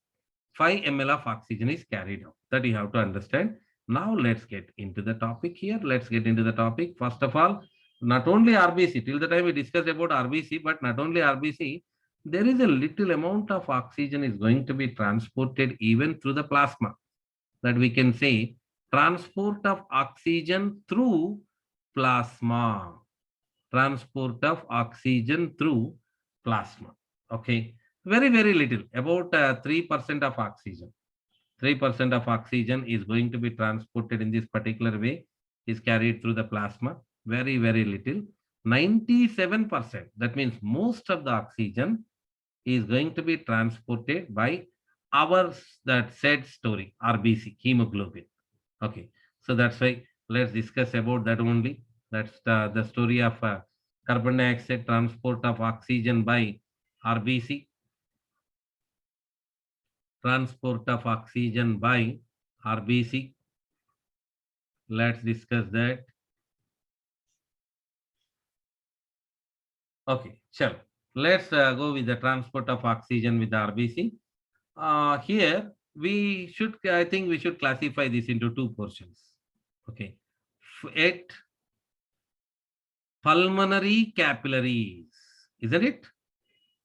5 ml of oxygen is carried out. That you have to understand. Now let's get into the topic here. Let's get into the topic. First of all, not only RBC, till the time we discussed about RBC, but not only RBC, there is a little amount of oxygen is going to be transported even through the plasma. That we can say transport of oxygen through plasma. Transport of oxygen through plasma. Okay. Very, very little, about 3% of oxygen. 3% of oxygen is going to be transported in this particular way, is carried through the plasma. Very, very little. 97%, that means most of the oxygen is going to be transported by our that said story, RBC, hemoglobin. Okay, so that's why Let's discuss about that only. That's the story of carbon dioxide transport of oxygen by RBC. Transport of oxygen by RBC. Let's discuss that. Okay, sure. Let's go with the transport of oxygen with the RBC. Here we should, I think we should classify this into two portions. Okay. At pulmonary capillaries, isn't it?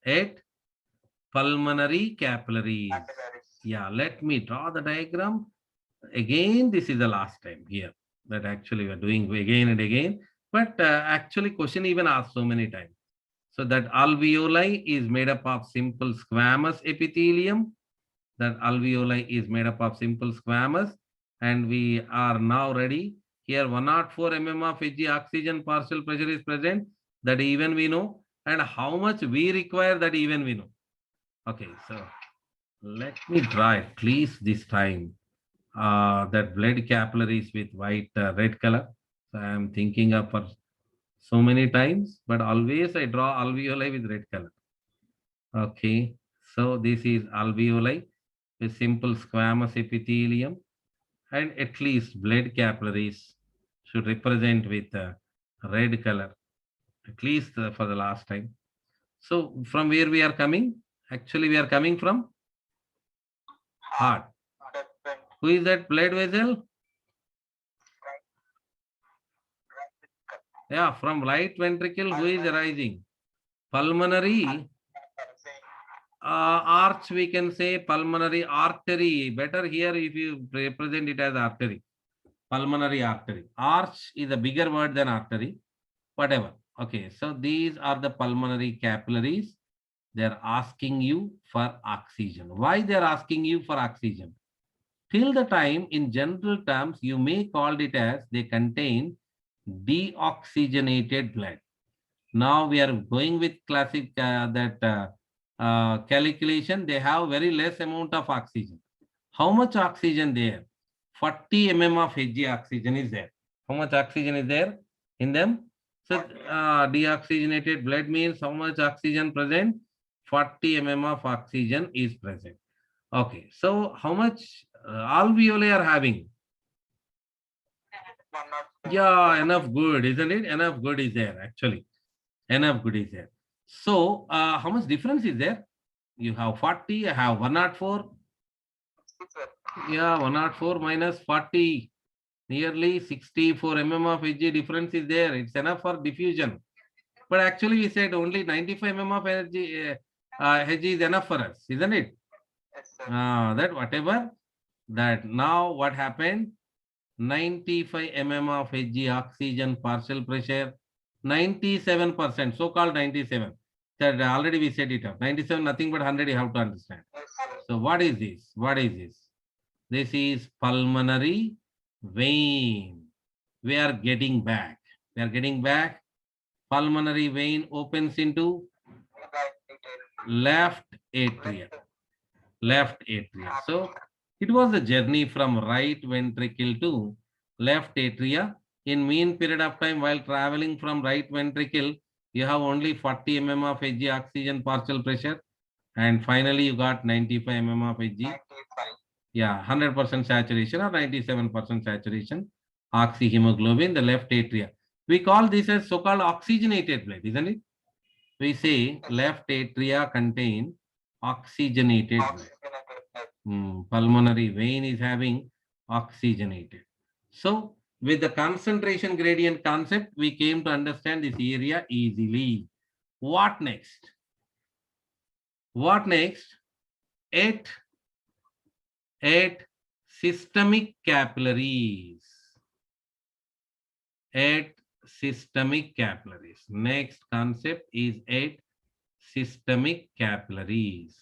At pulmonary capillaries. Yeah, let me draw the diagram. Again, this is the last time here that actually we are doing again and again. But actually question even asked so many times. So that alveoli is made up of simple squamous epithelium. That alveoli is made up of simple squamous. And we are now ready. Here 104 mm of Hg oxygen partial pressure is present. That even we know. And how much we require, that even we know. Okay, so let me draw at least this time that blood capillaries with white, red color. So I am thinking of for so many times, but always I draw alveoli with red color. Okay, so this is alveoli with simple squamous epithelium, and at least blood capillaries should represent with red color, at least for the last time. So from where we are coming? Actually, we are coming from heart. Who is that blood vessel? Yeah, from right ventricle, who is arising? Pulmonary arch, we can say pulmonary artery. Better here if you represent it as artery. Pulmonary artery. Arch is a bigger word than artery. Whatever. Okay, so these are the pulmonary capillaries. They're asking you for oxygen. Why they're asking you for oxygen? Till the time, in general terms, you may call it as they contain deoxygenated blood. Now we are going with classic calculation. They have very less amount of oxygen. How much oxygen there? 40 mm of Hg oxygen is there. How much oxygen is there in them? So deoxygenated blood means how much oxygen present? 40 mm of oxygen is present. Okay, so how much alveoli are having? Yeah, enough good, isn't it? Enough good is there actually. Enough good is there. So how much difference is there? You have 40, I have 104. Yeah, 104 minus 40, nearly 64 mm of Hg difference is there. It's enough for diffusion. But actually we said only 95 mm of Hg is enough for us, isn't it? That whatever, that now what happened? 95 mm of Hg oxygen partial pressure, 97%, so-called 97. That already we said it up. 97, nothing but 100, you have to understand. So what is this? What is this? This is pulmonary vein. We are getting back. We are getting back. Pulmonary vein opens into left atria. Left atria. So it was a journey from right ventricle to left atria. In mean period of time, while traveling from right ventricle, you have only 40 mm of Hg oxygen partial pressure, and finally you got 95 mm of Hg. Yeah, 100% saturation or 97% saturation oxyhemoglobin, the left atria. We call this as so-called oxygenated blood, isn't it? We say left atria contain oxygenated blood. Pulmonary vein is having oxygenated. So with the concentration gradient concept, we came to understand this area easily. What next? What next? At systemic capillaries. At systemic capillaries. Next concept is at systemic capillaries.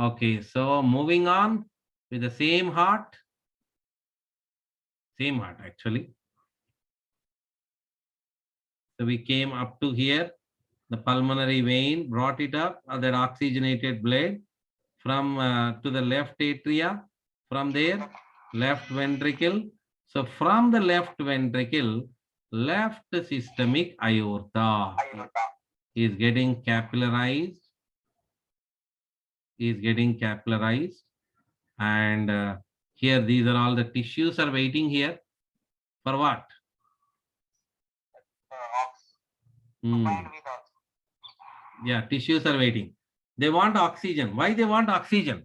Okay, so moving on with the same heart actually. So we came up to here, the pulmonary vein brought it up, that oxygenated blood from to the left atria, from there left ventricle. So from the left ventricle, left systemic aorta Aorta. is getting capillarized, and here these are all the tissues are waiting here for what? Ox. Hmm. Combined with ox. Yeah, tissues are waiting. They want oxygen. Why they want oxygen?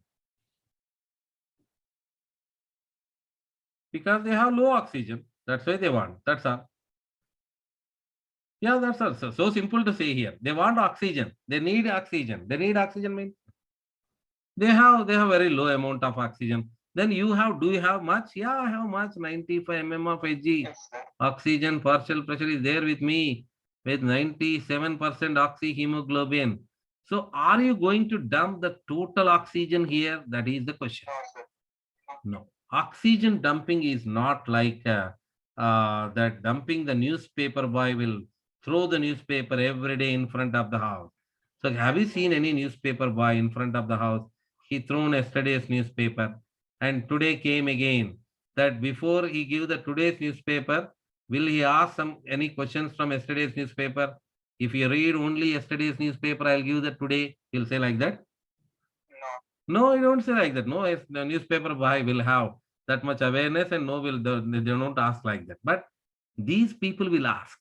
Because they have low oxygen. That's why they want. That's all. Yeah, that's all. So simple to say here. They want oxygen. They need oxygen. They need oxygen means they have very low amount of oxygen. Then you have, do you have much? Yeah, I have much. 95 mm of Hg. Yes, sir. Oxygen partial pressure is there with me with 97% oxyhemoglobin. So are you going to dump the total oxygen here? That is the question. No, sir. No. Oxygen dumping is not like that dumping the newspaper boy will throw the newspaper every day in front of the house. So have you seen any newspaper boy in front of the house? He thrown yesterday's newspaper and today came again. That before he give the today's newspaper, will he ask any questions from yesterday's newspaper? If you read only yesterday's newspaper, I'll give that today. He'll say like that. No. No, you don't say like that. No, if the newspaper boy will have that much awareness and no, they don't ask like that. But these people will ask.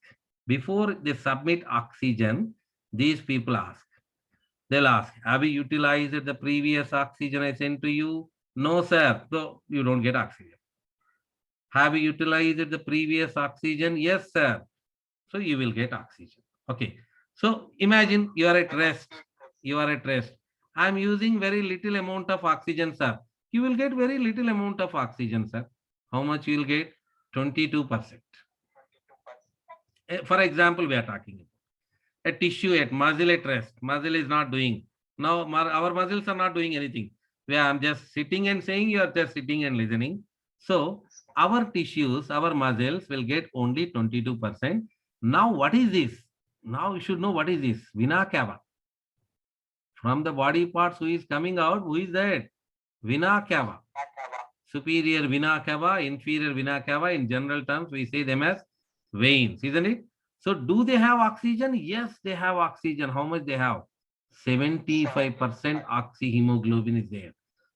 Before they submit oxygen, these people ask. They'll ask, have you utilized the previous oxygen I sent to you? No, sir. So you don't get oxygen. Have you utilized the previous oxygen? Yes, sir. So you will get oxygen. Okay. So imagine you are at rest. You are at rest. I'm using very little amount of oxygen, sir. You will get very little amount of oxygen, sir. How much you will get? 22%. 22%. For example, we are talking about a tissue at muscle at rest. Muscle is not doing. Now our muscles are not doing anything. I'm just sitting and saying, you are just sitting and listening. So our tissues, our muscles will get only 22%. Now what is this? Now you should know what is this. Vena cava. From the body parts who is coming out, who is that? Vena cava. Superior vena cava, inferior vena cava. In general terms, we say them as veins, isn't it? So do they have oxygen? Yes, they have oxygen. How much they have? 75% oxyhemoglobin is there.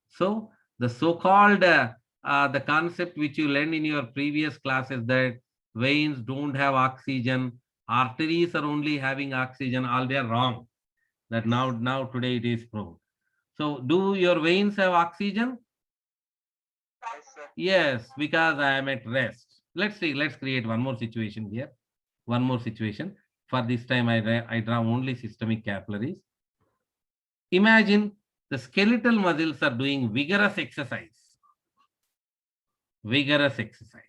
So the so-called the concept which you learned in your previous classes that veins don't have oxygen, arteries are only having oxygen, all they are wrong. That now today it is proved. So do your veins have oxygen? Yes, sir. Yes, because I am at rest. Let's see, let's create one more situation here. One more situation. For this time, I draw only systemic capillaries. Imagine the skeletal muscles are doing vigorous exercise. Vigorous exercise.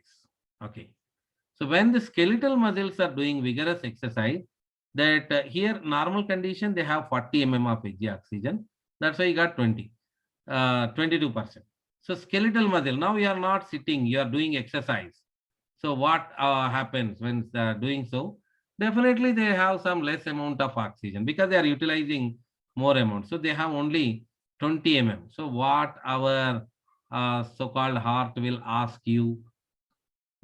Okay. So when the skeletal muscles are doing vigorous exercise, that here normal condition, they have 40 mm of Hg oxygen. That's why you got 22%. So skeletal muscle, now you are not sitting, you are doing exercise. So what happens when doing so? Definitely they have some less amount of oxygen because they are utilizing more amount. So they have only 20 mm. So what our so-called heart will ask you,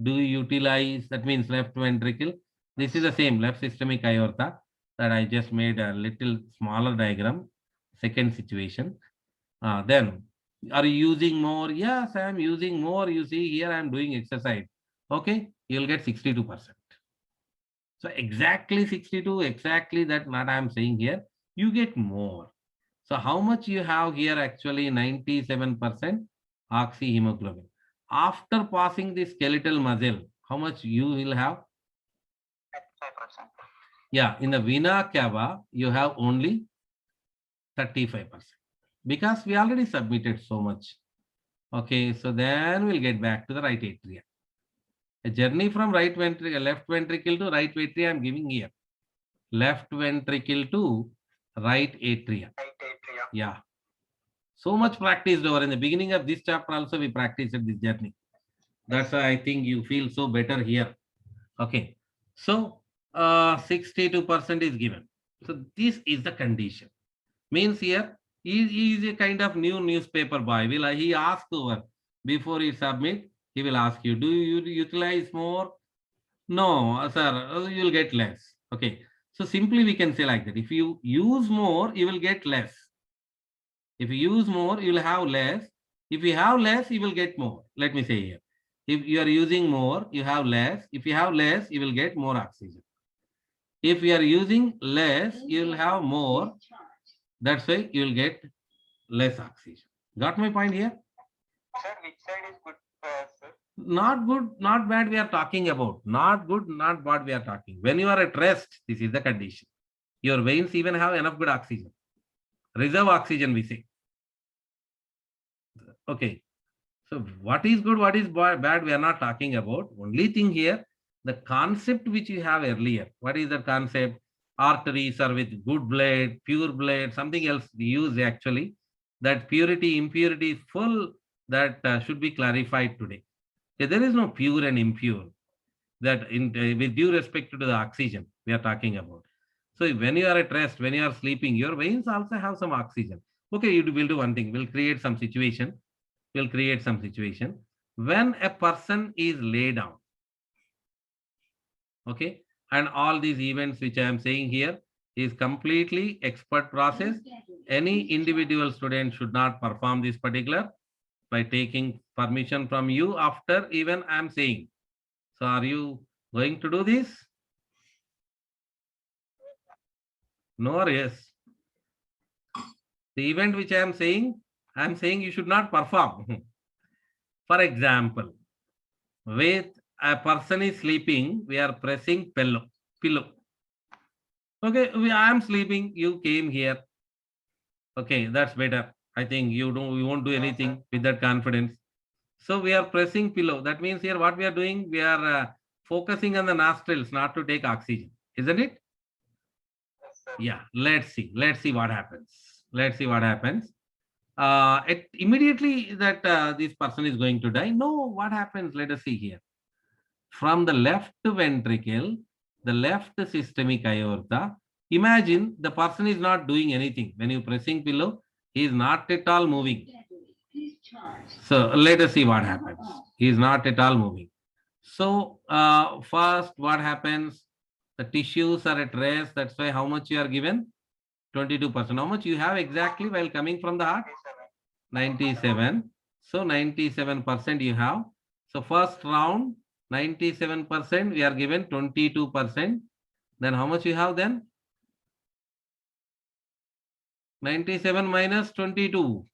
do you utilize, that means left ventricle. This is the same left systemic aorta that I just made a little smaller diagram. Second situation. Then are you using more? Yes, I am using more. You see here I am doing exercise. Okay, you'll get 62%. So exactly 62, exactly that what I am saying here, you get more. So how much you have here? Actually 97% oxyhemoglobin. After passing the skeletal muscle, how much you will have? 35%. Yeah, in the vena cava, you have only 35%. Because we already submitted so much. Okay, so then we'll get back to the right atria. A journey from right ventricle, left ventricle to right atria I'm giving here. Left ventricle to right atria. Right atria. Yeah. So much practiced over in the beginning of this chapter also we practiced this journey. That's why I think you feel so better here. Okay. So 62% is given. So this is the condition. Means here he is a kind of new newspaper boy. Will he ask over before he submit? He will ask you, do you utilize more? No, sir, you will get less. Okay. So simply we can say like that. If you use more, you will get less. If you use more, you will have less. If you have less, you will get more. Let me say here. If you are using more, you have less. If you have less, you will get more oxygen. If you are using less, you will have more. That's why you will get less oxygen. Got my point here? Sir, which side is good, sir? Not good, not bad we are talking about. Not good, not bad we are talking. When you are at rest, this is the condition. Your veins even have enough good oxygen. Reserve oxygen, we say. Okay. So what is good, what is bad, we are not talking about. Only thing here, the concept which you have earlier. What is the concept? Arteries are with good blood, pure blood, something else we use actually. That purity, impurity, full, that should be clarified today. Okay, there is no pure and impure. That with due respect to the oxygen we are talking about. So when you are at rest, when you are sleeping, your veins also have some oxygen. Okay, we'll do one thing. We'll create some situation. We'll create some situation. When a person is laid down, okay, and all these events which I am saying here is completely expert process. Any individual student should not perform this particular by taking permission from you after even I am saying. So are you going to do this? No or yes? The event which I am saying you should not perform. For example, with a person is sleeping, we are pressing pillow. Okay, I am sleeping, you came here. Okay, that's better. I think you won't do anything with that confidence. So we are pressing pillow. That means here what we are doing, we are focusing on the nostrils, not to take oxygen, isn't it? Yes, sir. Yeah, let's see. Let's see what happens. Let's see what happens. Immediately that this person is going to die. No, what happens? Let us see here. From the left ventricle, the left systemic aorta. Imagine the person is not doing anything. When you pressing pillow, he is not at all moving. So let us see what happens. He is not at all moving. So first, what happens? The tissues are at rest. That's why how much you are given? 22%. How much you have exactly while coming from the heart? 97. So 97% you have. So first round, 97%, we are given 22%. Then how much you have then? 97 minus 22.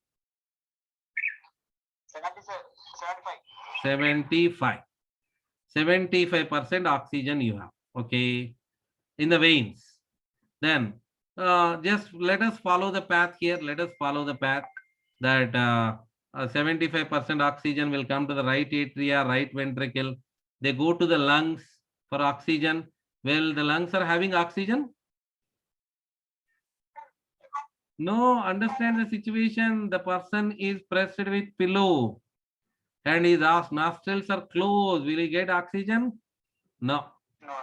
75. 75% oxygen you have. Okay. In the veins. Then just let us follow the path here. Let us follow the path that 75% oxygen will come to the right atria, right ventricle. They go to the lungs for oxygen. Well, the lungs are having oxygen. No, understand the situation. The person is pressed with pillow and his nostrils are closed. Will he get oxygen? No. No.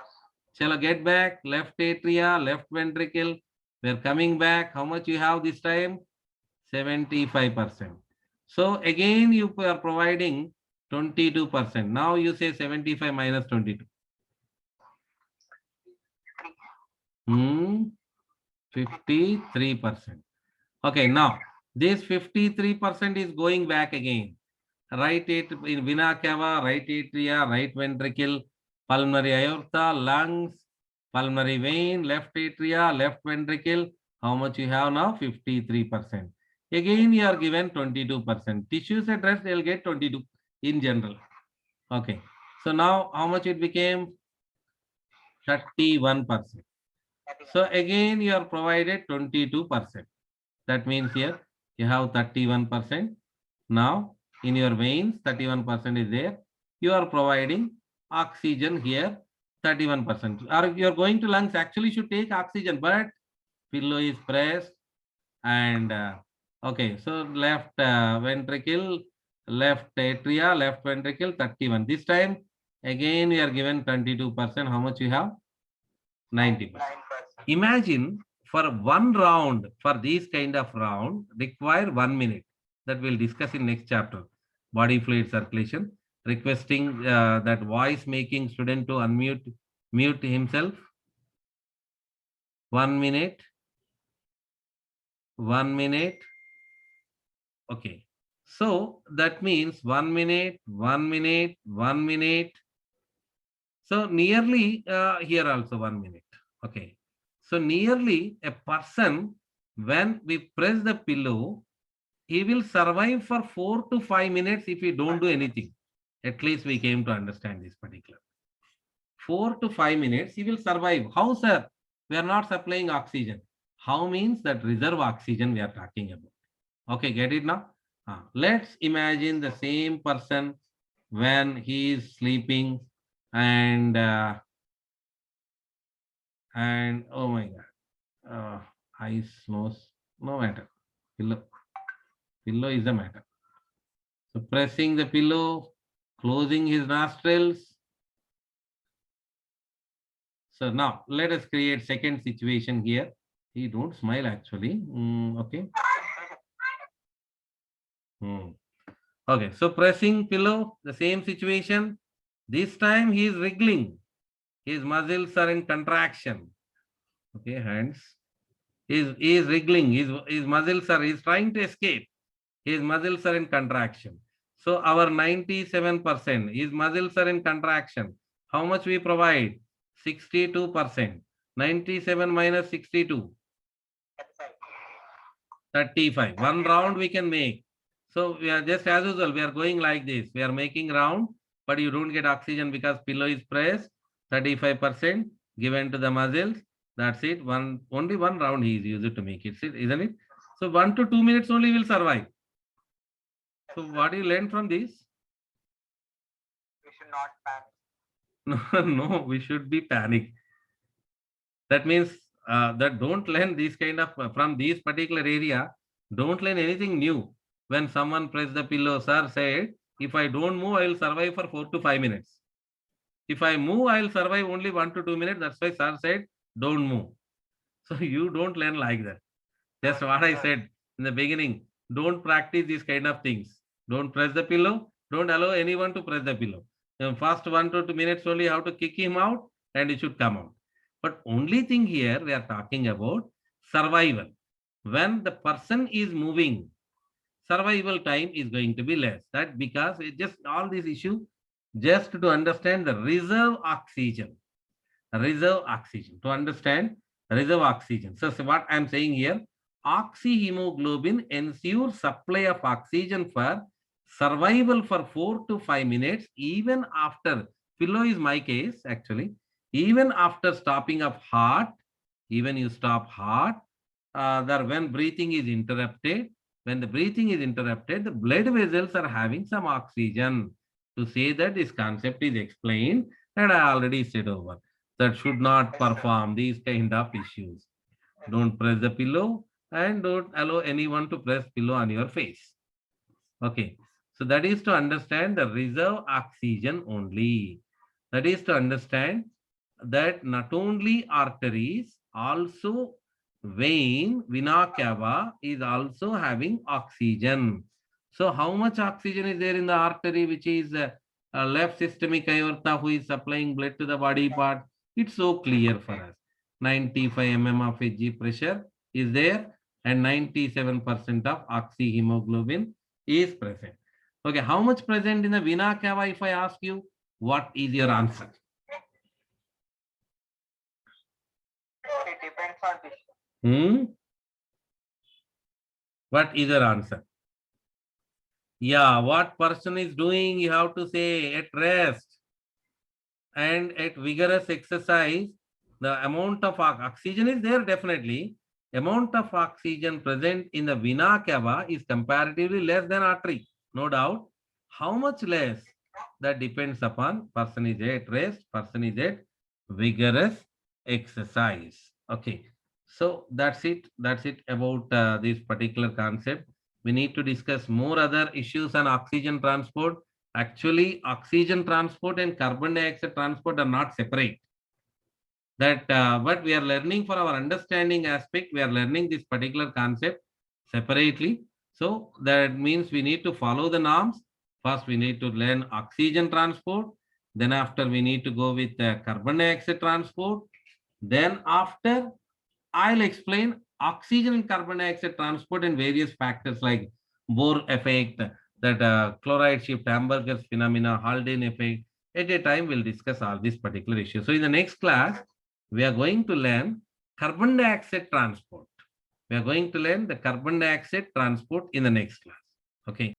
Shall I get back? Left atria, left ventricle. We're coming back. How much you have this time? 75%. So again, you are providing 22%. Now you say 75 minus 22. 53%. Okay, now this 53% is going back again. Right in vena cava, right atria, right ventricle, pulmonary aorta, lungs, pulmonary vein, left atria, left ventricle. How much you have now? 53%. Again, you are given 22%. Tissues at rest, they'll get 22 in general. Okay. So now how much it became? 31%. So again, you are provided 22%. That means here you have 31%. Now in your veins, 31% is there. You are providing oxygen here, 31%. Or you are going to lungs, actually should take oxygen, but pillow is pressed and okay. So left ventricle, left atria, left ventricle, 31. This time again we are given 22%. How much you have? 90%. Imagine for one round, for these kind of round, require 1 minute. That we'll discuss in next chapter, body fluid circulation. requesting that voice making student to mute himself. 1 minute. 1 minute. Okay. So that means 1 minute, 1 minute, 1 minute. So nearly here also 1 minute. Okay. So nearly a person, when we press the pillow, he will survive for 4 to 5 minutes if we don't do anything. At least we came to understand this particular. 4 to 5 minutes, he will survive. How, sir? We are not supplying oxygen. How means that reserve oxygen we are talking about. Okay, get it now? Let's imagine the same person when he is sleeping and oh my God, eyes, nose, no matter. Pillow is the matter. So pressing the pillow, closing his nostrils. So now let us create second situation here. He don't smile actually. Okay. Okay. So pressing pillow, the same situation. This time he is wriggling. His muscles are in contraction. Okay, hands. He is wriggling. His muscles are. He is trying to escape. His muscles are in contraction. So our 97%, his muscles are in contraction. How much we provide? 62%. 97 minus 62. 35. One round we can make. So we are just as usual. We are going like this. We are making round, but you don't get oxygen because pillow is pressed. 35% given to the muscles. That's it. Only one round he is used to make it, isn't it? So 1 to 2 minutes only will survive. So what do you learn from this? We should not panic. No, we should be panic. That means that don't learn this kind of from this particular area. Don't learn anything new. When someone press the pillow, sir said, if I don't move, I will survive for 4 to 5 minutes. If I move, I will survive only 1 to 2 minutes. That's why sir said, don't move. So you don't learn like that. Just what I said in the beginning. Don't practice these kind of things. Don't press the pillow. Don't allow anyone to press the pillow. First 1 to 2 minutes only how to kick him out and he should come out. But only thing here we are talking about survival. When the person is moving, survival time is going to be less. That because it just all these issues just to understand the reserve oxygen. Reserve oxygen. To understand reserve oxygen. So what I'm saying here, oxyhemoglobin ensures supply of oxygen for survival for 4 to 5 minutes, even after, pillow is my case actually, even after stopping of heart, even you stop heart, when breathing is interrupted, when the breathing is interrupted, the blood vessels are having some oxygen. To say that this concept is explained, and I already said over, that should not perform these kind of issues. Don't press the pillow and don't allow anyone to press pillow on your face. Okay. So that is to understand the reserve oxygen only. That is to understand that not only arteries, also vena cava is also having oxygen. So how much oxygen is there in the artery, which is left systemic aorta, who is supplying blood to the body part? It's so clear for us. 95 mm of Hg pressure is there and 97% of oxyhemoglobin is present. Okay, how much present in the vena cava? If I ask you, what is your answer? It depends on tissue. What is your answer? Yeah, what person is doing, you have to say at rest and at vigorous exercise, the amount of oxygen is there definitely. Amount of oxygen present in the vena cava is comparatively less than artery, no doubt. How much less? That depends upon person is at rest, person is at vigorous exercise. Okay, so that's it. That's it about this particular concept. We need to discuss more other issues on oxygen transport. Actually, oxygen transport and carbon dioxide transport are not separate. That but we are learning for our understanding aspect, we are learning this particular concept separately. So that means we need to follow the norms. First, we need to learn oxygen transport. Then after, we need to go with carbon dioxide transport. Then after, I'll explain oxygen and carbon dioxide transport and various factors like Bohr effect, that chloride shift, Hamburger's phenomena, Haldane effect. At a time, we'll discuss all these particular issues. So in the next class, we are going to learn carbon dioxide transport. We are going to learn the carbon dioxide transport in the next class. Okay.